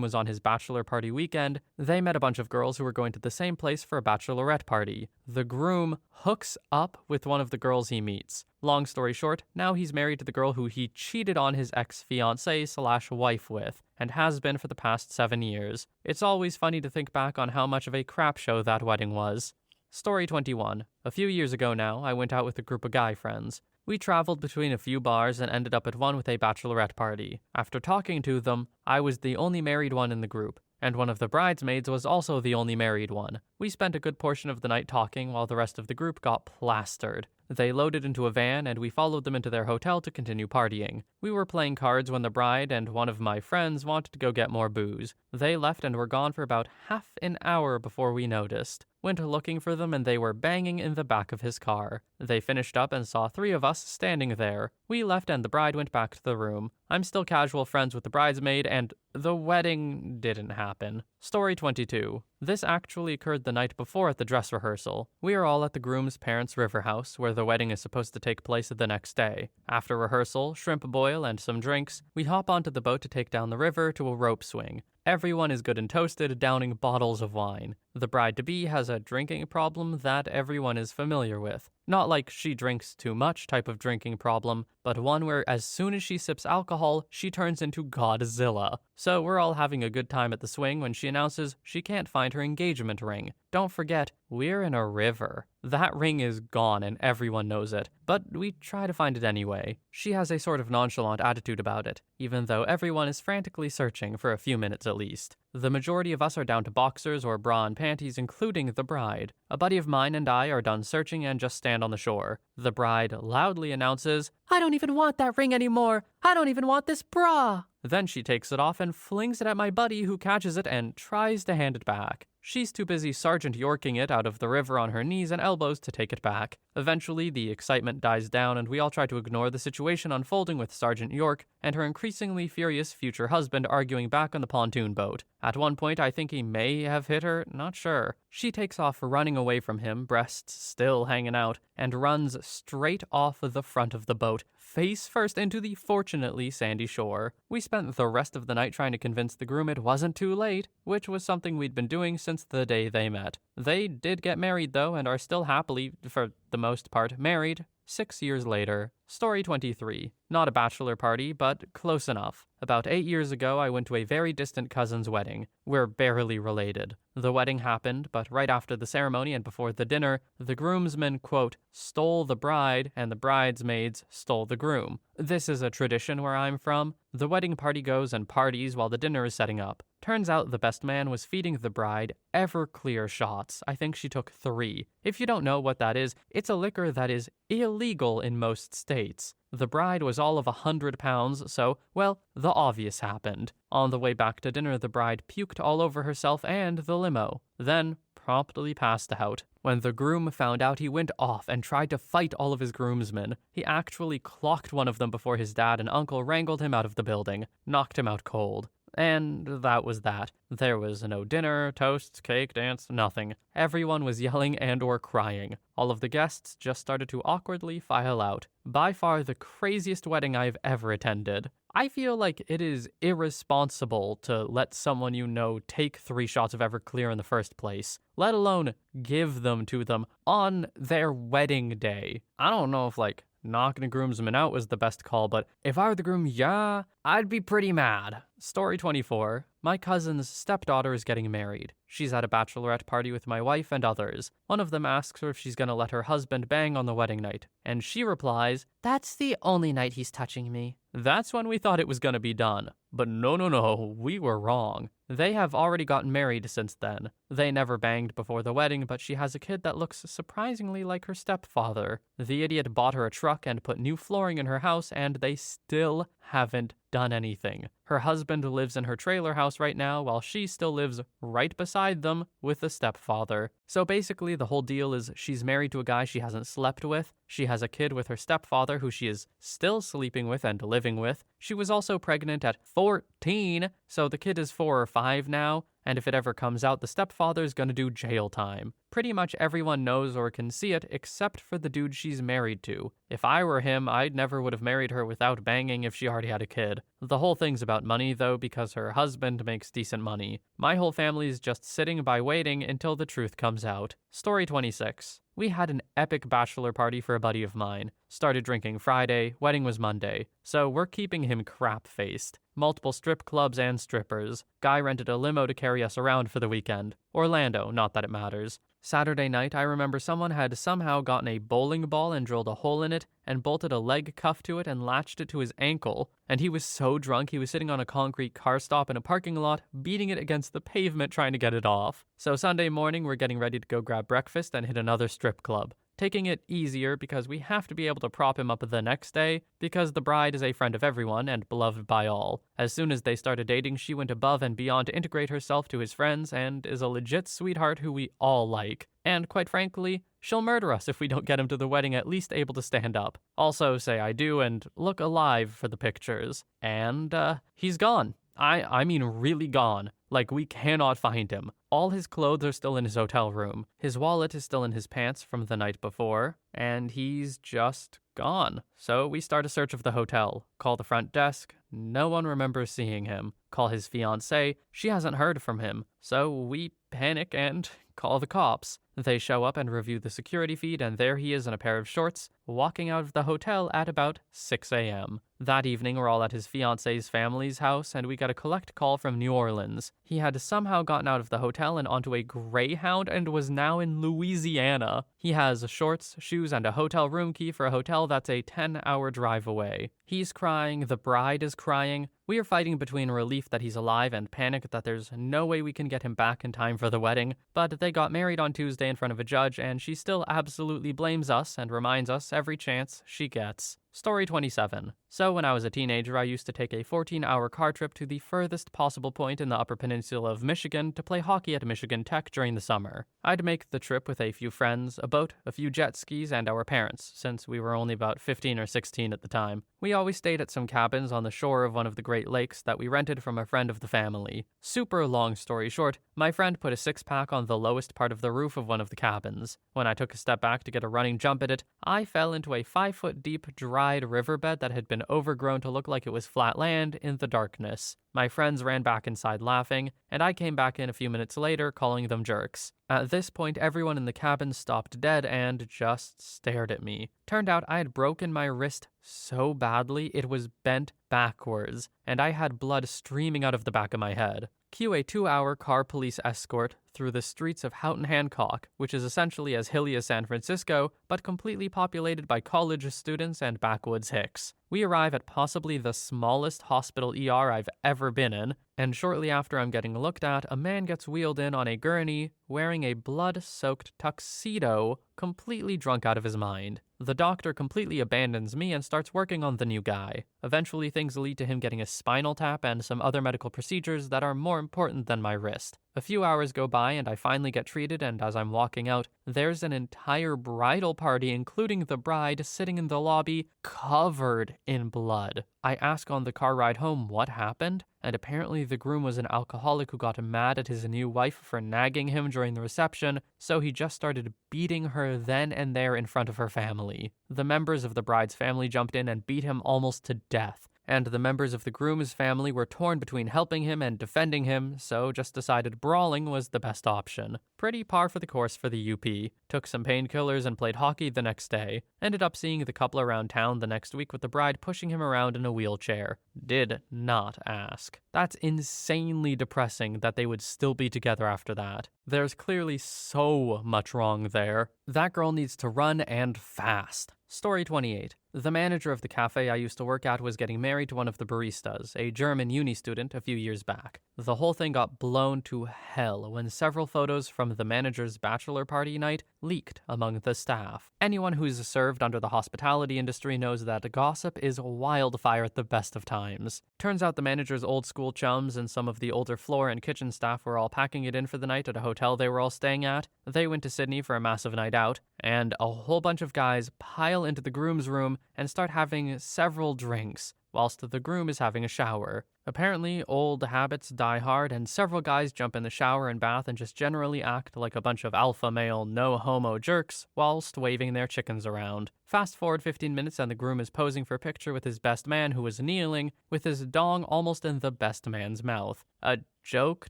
was on his bachelor party weekend, they met a bunch of girls who were going to the same place for a bachelorette party. The groom hooks up with one of the girls he meets. Long story short, now he's married to the girl who he cheated on his ex-fiancée/wife with, and has been for the past 7 years. It's always funny to think back on how much of a crap show that wedding was. Story 21. A few years ago now, I went out with a group of guy friends. We traveled between a few bars and ended up at one with a bachelorette party. After talking to them, I was the only married one in the group, and one of the bridesmaids was also the only married one. We spent a good portion of the night talking while the rest of the group got plastered. They loaded into a van and we followed them into their hotel to continue partying. We were playing cards when the bride and one of my friends wanted to go get more booze. They left and were gone for about half an hour before we noticed. Went looking for them and they were banging in the back of his car. They finished up and saw 3 of us standing there. We left and the bride went back to the room. I'm still casual friends with the bridesmaid and the wedding didn't happen. Story 22. This actually occurred the night before at the dress rehearsal. We are all at the groom's parents' river house, where the wedding is supposed to take place the next day. After rehearsal, shrimp boil, and some drinks, we hop onto the boat to take down the river to a rope swing. Everyone is good and toasted, downing bottles of wine. The bride-to-be has a drinking problem that everyone is familiar with. Not like she drinks too much type of drinking problem, but one where as soon as she sips alcohol, she turns into Godzilla. So we're all having a good time at the swing when she announces she can't find her engagement ring. Don't forget, we're in a river. That ring is gone and everyone knows it, but we try to find it anyway. She has a sort of nonchalant attitude about it, even though everyone is frantically searching for a few minutes at least. The majority of us are down to boxers or bra and panties, including the bride. A buddy of mine and I are done searching and just stand on the shore. The bride loudly announces, "I don't even want that ring anymore! I don't even want this bra!" Then she takes it off and flings it at my buddy, who catches it and tries to hand it back. She's too busy Sergeant Yorking it out of the river on her knees and elbows to take it back. Eventually, the excitement dies down and we all try to ignore the situation unfolding with Sergeant York and her increasingly furious future husband arguing back on the pontoon boat. At one point, I think he may have hit her, not sure. She takes off running away from him, breasts still hanging out, and runs straight off the front of the boat, face first into the fortunately sandy shore. We spent the rest of the night trying to convince the groom it wasn't too late, which was something we'd been doing since the day they met. They did get married though, and are still happily, for the most part, married 6 years later. Story 23. Not a bachelor party, but close enough. About 8 years ago, I went to a very distant cousin's wedding. We're barely related. The wedding happened, but right after the ceremony and before the dinner, the groomsmen, quote, stole the bride, and the bridesmaids stole the groom. This is a tradition where I'm from. The wedding party goes and parties while the dinner is setting up. Turns out the best man was feeding the bride Everclear shots. I think she took 3. If you don't know what that is, it's a liquor that is illegal in most states. The bride was all of 100 pounds, so, well, the obvious happened. On the way back to dinner, the bride puked all over herself and the limo, then promptly passed out. When the groom found out, he went off and tried to fight all of his groomsmen. He actually clocked one of them before his dad and uncle wrangled him out of the building, knocked him out cold. And that was that. There was no dinner, toasts, cake, dance, nothing. Everyone was yelling and or crying. All of the guests just started to awkwardly file out. By far the craziest wedding I've ever attended. I feel like it is irresponsible to let someone you know take 3 shots of Everclear in the first place, let alone give them to them on their wedding day. I don't know if, knocking a groomsman out was the best call, but if I were the groom, yeah, I'd be pretty mad. Story 24. My cousin's stepdaughter is getting married. She's at a bachelorette party with my wife and others. One of them asks her if she's gonna let her husband bang on the wedding night, and she replies, "That's the only night he's touching me." That's when we thought it was gonna be done. But no, we were wrong. They have already gotten married since then. They never banged before the wedding, but she has a kid that looks surprisingly like her stepfather. The idiot bought her a truck and put new flooring in her house, and they still haven't done anything. Her husband lives in her trailer house right now, while she still lives right beside them with the stepfather. So basically, the whole deal is she's married to a guy she hasn't slept with. She has a kid with her stepfather, who she is still sleeping with and living with. She was also pregnant at 14, so the kid is 4 or 5 now. And if it ever comes out, the stepfather's gonna do jail time. Pretty much everyone knows or can see it, except for the dude she's married to. If I were him, I never would have married her without banging if she already had a kid. The whole thing's about money, though, because her husband makes decent money. My whole family's just sitting by waiting until the truth comes out. Story 26. We had an epic bachelor party for a buddy of mine. Started drinking Friday, wedding was Monday. So we're keeping him crap-faced. Multiple strip clubs and strippers. Guy rented a limo to carry us around for the weekend. Orlando, not that it matters. Saturday night, I remember someone had somehow gotten a bowling ball and drilled a hole in it and bolted a leg cuff to it and latched it to his ankle. And he was so drunk he was sitting on a concrete car stop in a parking lot, beating it against the pavement trying to get it off. So Sunday morning, we're getting ready to go grab breakfast and hit another strip club. Taking it easier because we have to be able to prop him up the next day because the bride is a friend of everyone and beloved by all. As soon as they started dating, she went above and beyond to integrate herself to his friends and is a legit sweetheart who we all like. And quite frankly, she'll murder us if we don't get him to the wedding at least able to stand up. Also say I do and look alive for the pictures. And, he's gone. I mean really gone. Like, we cannot find him. All his clothes are still in his hotel room. His wallet is still in his pants from the night before, and he's just gone. So we start a search of the hotel. Call the front desk. No one remembers seeing him. Call his fiancée. She hasn't heard from him. So we panic and call the cops. They show up and review the security feed, and there he is in a pair of shorts, walking out of the hotel at about 6 a.m. That evening, we're all at his fiancée's family's house, and we got a collect call from New Orleans. He had somehow gotten out of the hotel and onto a Greyhound and was now in Louisiana. He has shorts, shoes, and a hotel room key for a hotel that's a 10-hour drive away. He's crying, the bride is crying. We are fighting between relief that he's alive and panic that there's no way we can get him back in time for the wedding, but they got married on Tuesday in front of a judge, and she still absolutely blames us and reminds us every chance she gets. Story 27. So when I was a teenager, I used to take a 14-hour car trip to the furthest possible point in the Upper Peninsula of Michigan to play hockey at Michigan Tech during the summer. I'd make the trip with a few friends, a boat, a few jet skis, and our parents, since we were only about 15 or 16 at the time. We always stayed at some cabins on the shore of one of the Great Lakes that we rented from a friend of the family. Super long story short, my friend put a six-pack on the lowest part of the roof of one of the cabins. When I took a step back to get a running jump at it, I fell into a 5-foot-deep, dried riverbed that had been overgrown to look like it was flat land in the darkness. My friends ran back inside laughing, and I came back in a few minutes later calling them jerks. At this point, everyone in the cabin stopped dead and just stared at me. Turned out I had broken my wrist so badly it was bent backwards, and I had blood streaming out of the back of my head. Cue a 2-hour car police escort through the streets of Houghton Hancock, which is essentially as hilly as San Francisco, but completely populated by college students and backwoods hicks. We arrive at possibly the smallest hospital ER I've ever been in, and shortly after I'm getting looked at, a man gets wheeled in on a gurney wearing a blood-soaked tuxedo, completely drunk out of his mind. The doctor completely abandons me and starts working on the new guy. Eventually, things lead to him getting a spinal tap and some other medical procedures that are more important than my wrist. A few hours go by and I finally get treated, and as I'm walking out, there's an entire bridal party, including the bride, sitting in the lobby, covered in blood. I ask on the car ride home what happened, and apparently the groom was an alcoholic who got mad at his new wife for nagging him during the reception, so he just started beating her then and there in front of her family. The members of the bride's family jumped in and beat him almost to death, and the members of the groom's family were torn between helping him and defending him, so just decided brawling was the best option. Pretty par for the course for the UP. Took some painkillers and played hockey the next day. Ended up seeing the couple around town the next week with the bride pushing him around in a wheelchair. Did not ask. That's insanely depressing that they would still be together after that. There's clearly so much wrong there. That girl needs to run, and fast. Story 28. The manager of the cafe I used to work at was getting married to one of the baristas, a German uni student, a few years back. The whole thing got blown to hell when several photos from the manager's bachelor party night leaked among the staff. Anyone who's served under the hospitality industry knows that gossip is wildfire at the best of times. Turns out the manager's old school chums and some of the older floor and kitchen staff were all packing it in for the night at a hotel they were all staying at. They went to Sydney for a massive night out, and a whole bunch of guys pile into the groom's room and start having several drinks, whilst the groom is having a shower. Apparently, old habits die hard, and several guys jump in the shower and bath and just generally act like a bunch of alpha male no-homo jerks whilst waving their chickens around. Fast forward 15 minutes and the groom is posing for a picture with his best man who is kneeling, with his dong almost in the best man's mouth. A joke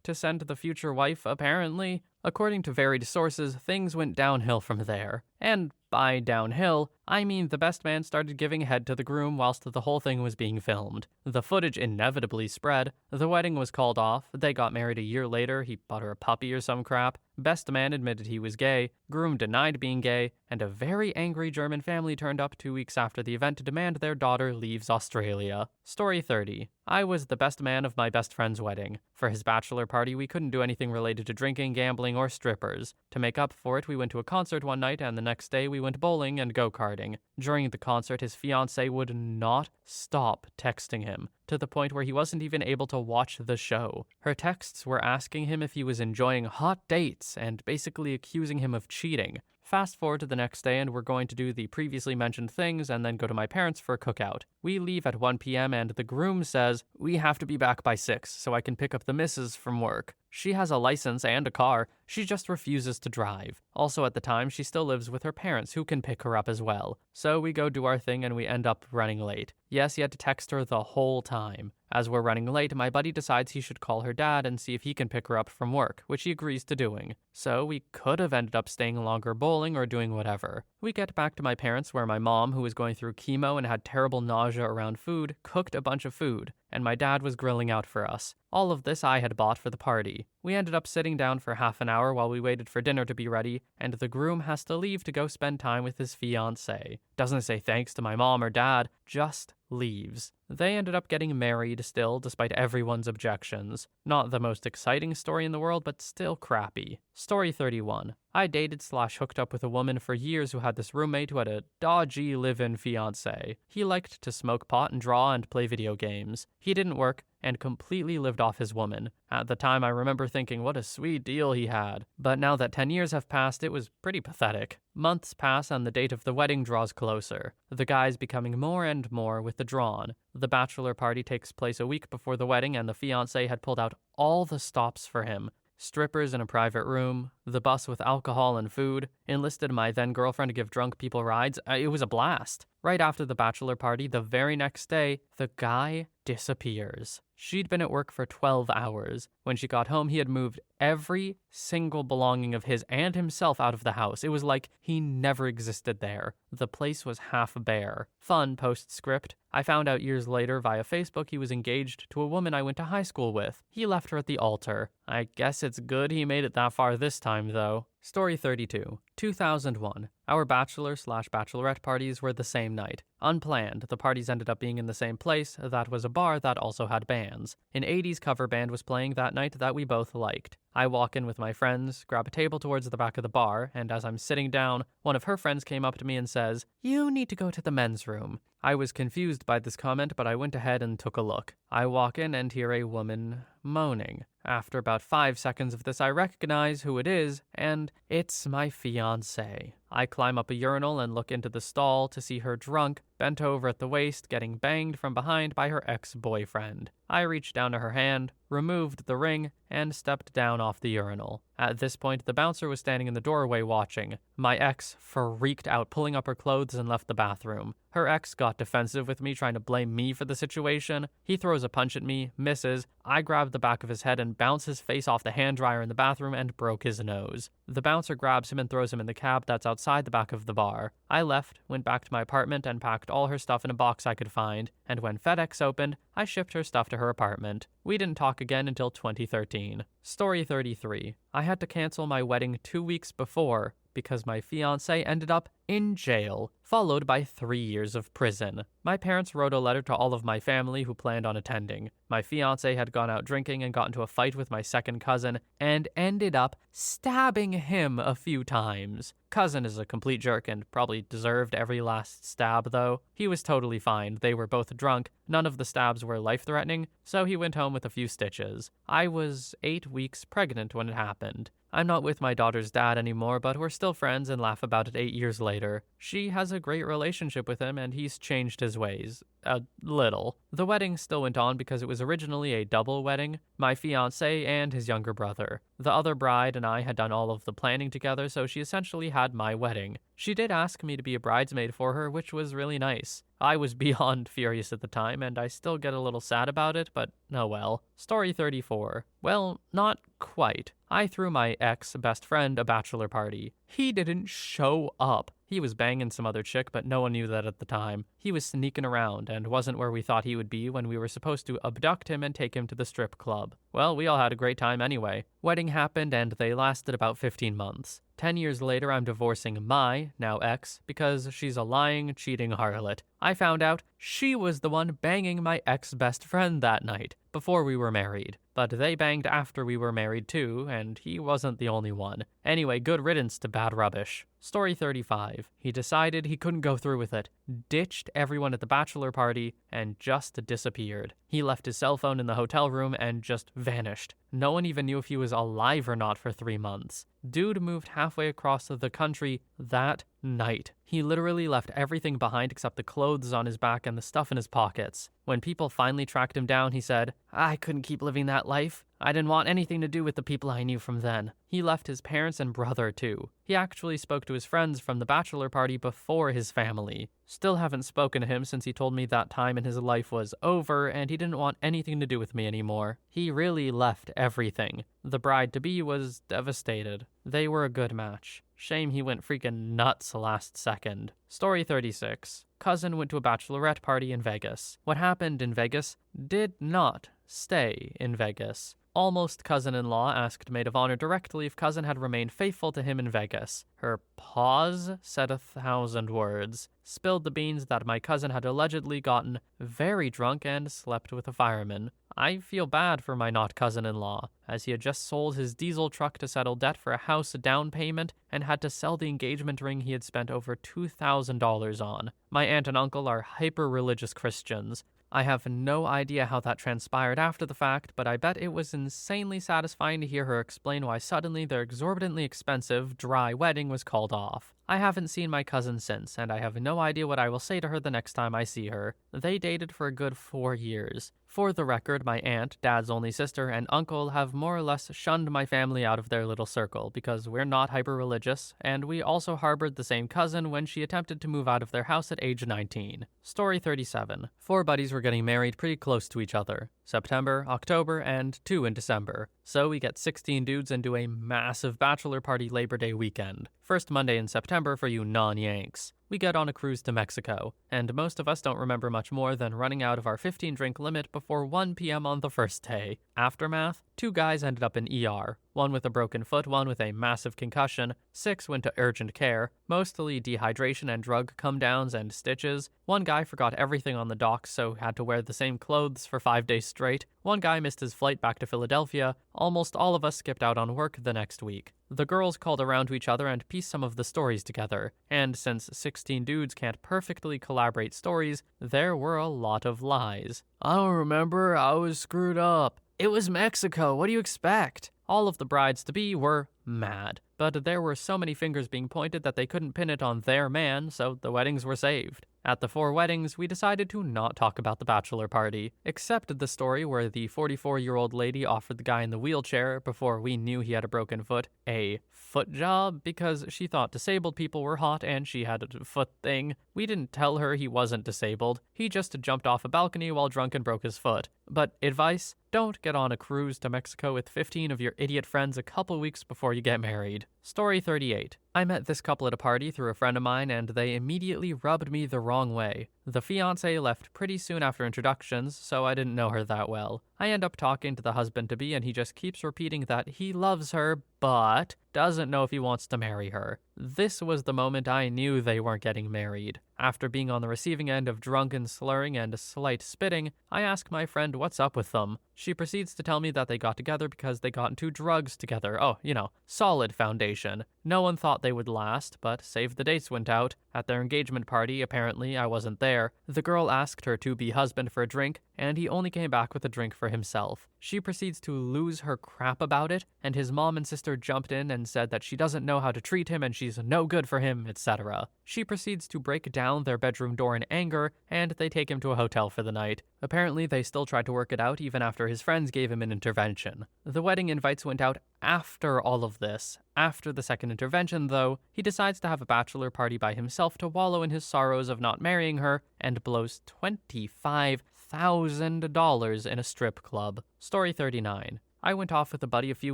to send the future wife, apparently. According to varied sources, things went downhill from there. And by downhill, I mean the best man started giving head to the groom whilst the whole thing was being filmed. The footage inevitably spread. The wedding was called off. They got married a year later. He bought her a puppy or some crap. Best man admitted he was gay. Groom denied being gay. And a very angry German family turned up 2 weeks after the event to demand their daughter leaves Australia. Story 30. I was the best man of my best friend's wedding. For his bachelor party, we couldn't do anything related to drinking, gambling, or strippers. To make up for it, we went to a concert one night, and the next day we went bowling and go-karting. During the concert, his fiancée would not stop texting him, to the point where he wasn't even able to watch the show. Her texts were asking him if he was enjoying hot dates and basically accusing him of cheating. Fast forward to the next day, and we're going to do the previously mentioned things and then go to my parents for a cookout. We leave at 1 p.m. and the groom says, "We have to be back by 6 so I can pick up the missus from work. She has a license and a car, she just refuses to drive. Also at the time, she still lives with her parents who can pick her up as well. So we go do our thing and we end up running late. Yes, he had to text her the whole time. As we're running late, my buddy decides he should call her dad and see if he can pick her up from work, which he agrees to doing. So we could have ended up staying longer bowling or doing whatever. We get back to my parents where my mom, who was going through chemo and had terrible nausea around food, cooked a bunch of food, and my dad was grilling out for us. All of this I had bought for the party. We ended up sitting down for half an hour while we waited for dinner to be ready, and the groom has to leave to go spend time with his fiancée. Doesn't say thanks to my mom or dad, just leaves. They ended up getting married still, despite everyone's objections. Not the most exciting story in the world, but still crappy. Story 31. I dated/hooked up with a woman for years who had this roommate who had a dodgy live-in fiancé. He liked to smoke pot and draw and play video games. He didn't work and completely lived off his woman. At the time, I remember thinking what a sweet deal he had. But now that 10 years have passed, it was pretty pathetic. Months pass and the date of the wedding draws closer. The guy's becoming more and more withdrawn. The bachelor party takes place a week before the wedding, and the fiancé had pulled out all the stops for him. Strippers in a private room, the bus with alcohol and food, enlisted my then-girlfriend to give drunk people rides. It was a blast. Right after the bachelor party, the very next day, the guy disappears. She'd been at work for 12 hours. When she got home, he had moved every single belonging of his and himself out of the house. It was like he never existed there. The place was half bare. Fun postscript. I found out years later via Facebook he was engaged to a woman I went to high school with. He left her at the altar. I guess it's good he made it that far this time, though. Story 32. 2001. Our bachelor/bachelorette parties were the same night. Unplanned, the parties ended up being in the same place. That was a bar that also had bands. An 80s cover band was playing that night that we both liked. I walk in with my friends, grab a table towards the back of the bar, and as I'm sitting down, one of her friends came up to me and says, "You need to go to the men's room." I was confused by this comment, but I went ahead and took a look. I walk in and hear a woman moaning. After about 5 seconds of this, I recognize who it is, and it's my fiancée. I climb up a urinal and look into the stall to see her drunk, bent over at the waist, getting banged from behind by her ex-boyfriend. I reached down to her hand, removed the ring, and stepped down off the urinal. At this point, the bouncer was standing in the doorway watching. My ex freaked out, pulling up her clothes and left the bathroom. Her ex got defensive with me, trying to blame me for the situation. He throws a punch at me, misses. I grab the back of his head and bounce his face off the hand dryer in the bathroom and broke his nose. The bouncer grabs him and throws him in the cab that's outside the back of the bar. I left, went back to my apartment, and packed all her stuff in a box I could find, and when FedEx opened, I shipped her stuff to her apartment. We didn't talk again until 2013. Story 33. I had to cancel my wedding 2 weeks before because my fiancé ended up in jail followed by 3 years of prison. My parents wrote a letter to all of my family who planned on attending. My fiancé had gone out drinking and got into a fight with my second cousin and ended up stabbing him a few times. Cousin is a complete jerk and probably deserved every last stab, though. He was totally fine. They were both drunk. None of the stabs were life-threatening, so he went home with a few stitches. I was 8 weeks pregnant when it happened. I'm not with my daughter's dad anymore, but we're still friends and laugh about it 8 years later. She has a great relationship with him, and he's changed his ways. A little. The wedding still went on because it was originally a double wedding, my fiancé and his younger brother. The other bride and I had done all of the planning together, so she essentially had my wedding. She did ask me to be a bridesmaid for her, which was really nice. I was beyond furious at the time, and I still get a little sad about it, but oh well. Story 34. Well, not quite. I threw my ex-best friend a bachelor party. He didn't show up. He was banging some other chick, but no one knew that at the time. He was sneaking around and wasn't where we thought he would be when we were supposed to abduct him and take him to the strip club. Well, we all had a great time anyway. Wedding happened and they lasted about 15 months. 10 years later, I'm divorcing my, now ex, because she's a lying, cheating harlot. I found out she was the one banging my ex-best friend that night, before we were married. But they banged after we were married too, and he wasn't the only one. Anyway, good riddance to bad rubbish. Story 35. He decided he couldn't go through with it, ditched everyone at the bachelor party, and just disappeared. He left his cell phone in the hotel room and just vanished. No one even knew if he was alive or not for 3 months. Dude moved halfway across the country that night. He literally left everything behind except the clothes on his back and the stuff in his pockets. When people finally tracked him down, he said, "I couldn't keep living that life. I didn't want anything to do with the people I knew from then." He left his parents and brother too. He actually spoke to his friends from the bachelor party before his family. Still haven't spoken to him since he told me that time in his life was over and he didn't want anything to do with me anymore. He really left everything. The bride-to-be was devastated. They were a good match. Shame he went freaking nuts last second. Story 36. Cousin went to a bachelorette party in Vegas. What happened in Vegas did not stay in Vegas. Almost cousin-in-law asked maid of honor directly if cousin had remained faithful to him in Vegas. Her pause said 1,000 words. Spilled the beans that my cousin had allegedly gotten very drunk and slept with a fireman. I feel bad for my not cousin-in-law, as he had just sold his diesel truck to settle debt for a house down payment and had to sell the engagement ring he had spent over $2,000 on. My aunt and uncle are hyper-religious Christians. I have no idea how that transpired after the fact, but I bet it was insanely satisfying to hear her explain why suddenly their exorbitantly expensive, dry wedding was called off. I haven't seen my cousin since, and I have no idea what I will say to her the next time I see her. They dated for a good 4 years. For the record, my aunt, dad's only sister, and uncle have more or less shunned my family out of their little circle because we're not hyper-religious, and we also harbored the same cousin when she attempted to move out of their house at age 19. Story 37. 4 buddies were getting married pretty close to each other. September, October, and 2 in December. So we get 16 dudes and do a massive bachelor party Labor Day weekend. First Monday in September for you non-Yanks. We get on a cruise to Mexico, and most of us don't remember much more than running out of our 15-drink limit before 1 p.m. on the first day. Aftermath, 2 guys ended up in ER, one with a broken foot, one with a massive concussion, 6 went to urgent care, mostly dehydration and drug come-downs and stitches. 1 guy forgot everything on the docks, so had to wear the same clothes for 5 days straight. 1 guy missed his flight back to Philadelphia. Almost all of us skipped out on work the next week. The girls called around to each other and pieced some of the stories together, and since 16 dudes can't perfectly collaborate stories, there were a lot of lies. "I don't remember, I was screwed up. It was Mexico, what do you expect?" All of the brides-to-be were mad, but there were so many fingers being pointed that they couldn't pin it on their man, so the weddings were saved. At the 4 weddings, we decided to not talk about the bachelor party, except the story where the 44-year-old lady offered the guy in the wheelchair, before we knew he had a broken foot, a foot job because she thought disabled people were hot and she had a foot thing. We didn't tell her he wasn't disabled. He just jumped off a balcony while drunk and broke his foot. But advice, don't get on a cruise to Mexico with 15 of your idiot friends a couple weeks before you get married. Story 38. I met this couple at a party through a friend of mine and they immediately rubbed me the wrong way. The fiancé left pretty soon after introductions, so I didn't know her that well. I end up talking to the husband-to-be and he just keeps repeating that he loves her, but doesn't know if he wants to marry her. This was the moment I knew they weren't getting married. After being on the receiving end of drunken slurring and slight spitting, I ask my friend what's up with them. She proceeds to tell me that they got together because they got into drugs together. Oh, solid foundation. No one thought they would last, but save the dates went out. At their engagement party, apparently I wasn't there, the girl asked her to-be husband for a drink, and he only came back with a drink for himself. She proceeds to lose her crap about it, and his mom and sister jumped in and said that she doesn't know how to treat him and she's no good for him, etc. She proceeds to break down their bedroom door in anger, and they take him to a hotel for the night. Apparently, they still tried to work it out even after his friends gave him an intervention. The wedding invites went out after all of this. After the second intervention, though, he decides to have a bachelor party by himself to wallow in his sorrows of not marrying her, and blows $25,000 in a strip club. Story 39. I went off with a buddy a few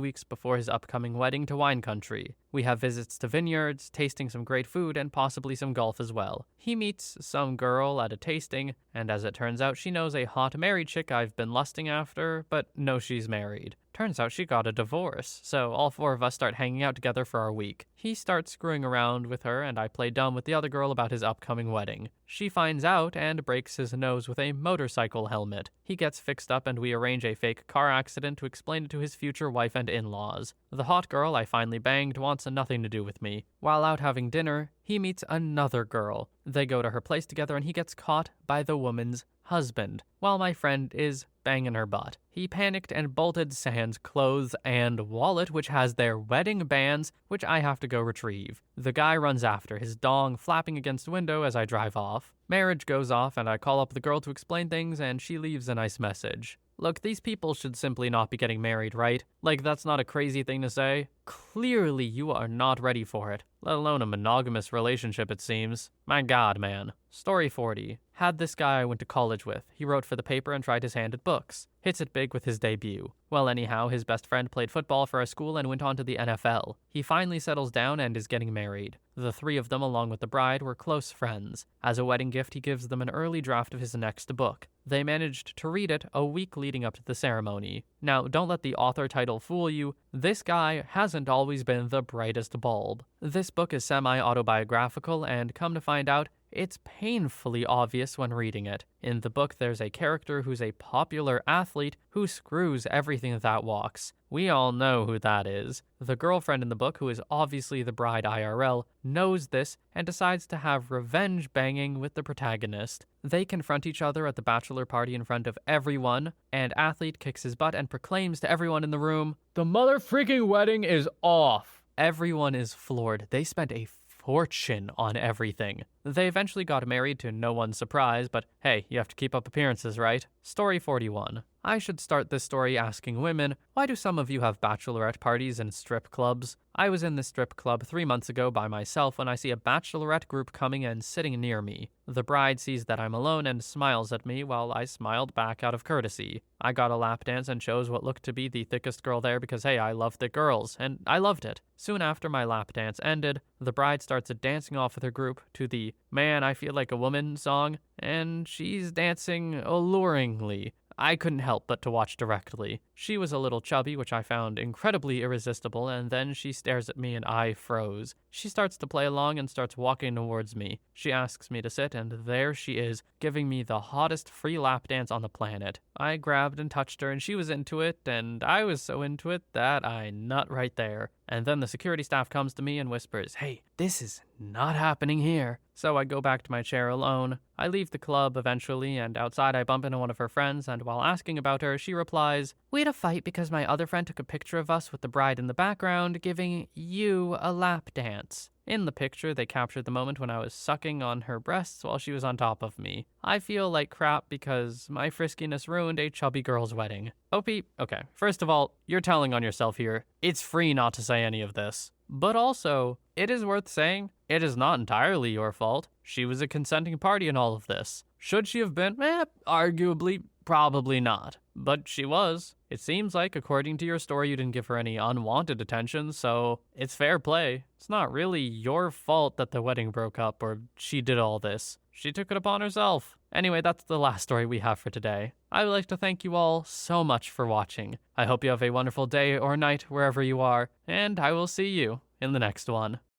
weeks before his upcoming wedding to wine country. We have visits to vineyards, tasting some great food, and possibly some golf as well. He meets some girl at a tasting, and as it turns out, she knows a hot married chick I've been lusting after, but no, she's married. Turns out she got a divorce, so all four of us start hanging out together for our week. He starts screwing around with her, and I play dumb with the other girl about his upcoming wedding. She finds out and breaks his nose with a motorcycle helmet. He gets fixed up and we arrange a fake car accident to explain it to his future wife and in-laws. The hot girl I finally banged wants nothing to do with me. While out having dinner, he meets another girl. They go to her place together and he gets caught by the woman's husband, while my friend is banging her butt. He panicked and bolted sans clothes and wallet, which has their wedding bands, which I have to go retrieve. The guy runs after, his dong flapping against the window as I drive off. Marriage goes off and I call up the girl to explain things and she leaves a nice message. Look, these people should simply not be getting married, right? Like, that's not a crazy thing to say. Clearly you are not ready for it, let alone a monogamous relationship, it seems. My god, man. Story 40. Had this guy I went to college with. He wrote for the paper and tried his hand at books. Hits it big with his debut. Well, anyhow, his best friend played football for our school and went on to the NFL. He finally settles down and is getting married. The three of them, along with the bride, were close friends. As a wedding gift, he gives them an early draft of his next book. They managed to read it a week leading up to the ceremony. Now, don't let the author title fool you. This guy hasn't always been the brightest bulb. This book is semi-autobiographical, and come to find out, it's painfully obvious when reading it. In the book, there's a character who's a popular athlete who screws everything that walks. We all know who that is. The girlfriend in the book, who is obviously the bride IRL, knows this and decides to have revenge banging with the protagonist. They confront each other at the bachelor party in front of everyone, and athlete kicks his butt and proclaims to everyone in the room, "The mother-freaking wedding is off!" Everyone is floored. They spent a fortune on everything. They eventually got married to no one's surprise, but hey, you have to keep up appearances, right? Story 41. I should start this story asking women, why do some of you have bachelorette parties and strip clubs? I was in this strip club 3 months ago by myself when I see a bachelorette group coming and sitting near me. The bride sees that I'm alone and smiles at me while I smiled back out of courtesy. I got a lap dance and chose what looked to be the thickest girl there because hey, I love thick girls, and I loved it. Soon after my lap dance ended, the bride starts dancing off with her group to the "Man, I Feel Like a Woman" song, and she's dancing alluringly. I couldn't help but to watch directly. She was a little chubby, which I found incredibly irresistible, and then she stares at me and I froze. She starts to play along and starts walking towards me. She asks me to sit, and there she is, giving me the hottest free lap dance on the planet. I grabbed and touched her, and she was into it, and I was so into it that I nut right there. And then the security staff comes to me and whispers, "Hey, this is not happening here." So I go back to my chair alone. I leave the club eventually, and outside I bump into one of her friends, and while asking about her, she replies, "We had a fight because my other friend took a picture of us with the bride in the background giving you a lap dance." In the picture, they captured the moment when I was sucking on her breasts while she was on top of me. I feel like crap because my friskiness ruined a chubby girl's wedding. OP, okay, first of all, you're telling on yourself here. It's free not to say any of this. But also, it is worth saying, it is not entirely your fault. She was a consenting party in all of this. Should she have been? Arguably, Probably not. But she was. It seems like, according to your story, you didn't give her any unwanted attention, so it's fair play. It's not really your fault that the wedding broke up or she did all this. She took it upon herself. Anyway, that's the last story we have for today. I would like to thank you all so much for watching. I hope you have a wonderful day or night wherever you are, and I will see you in the next one.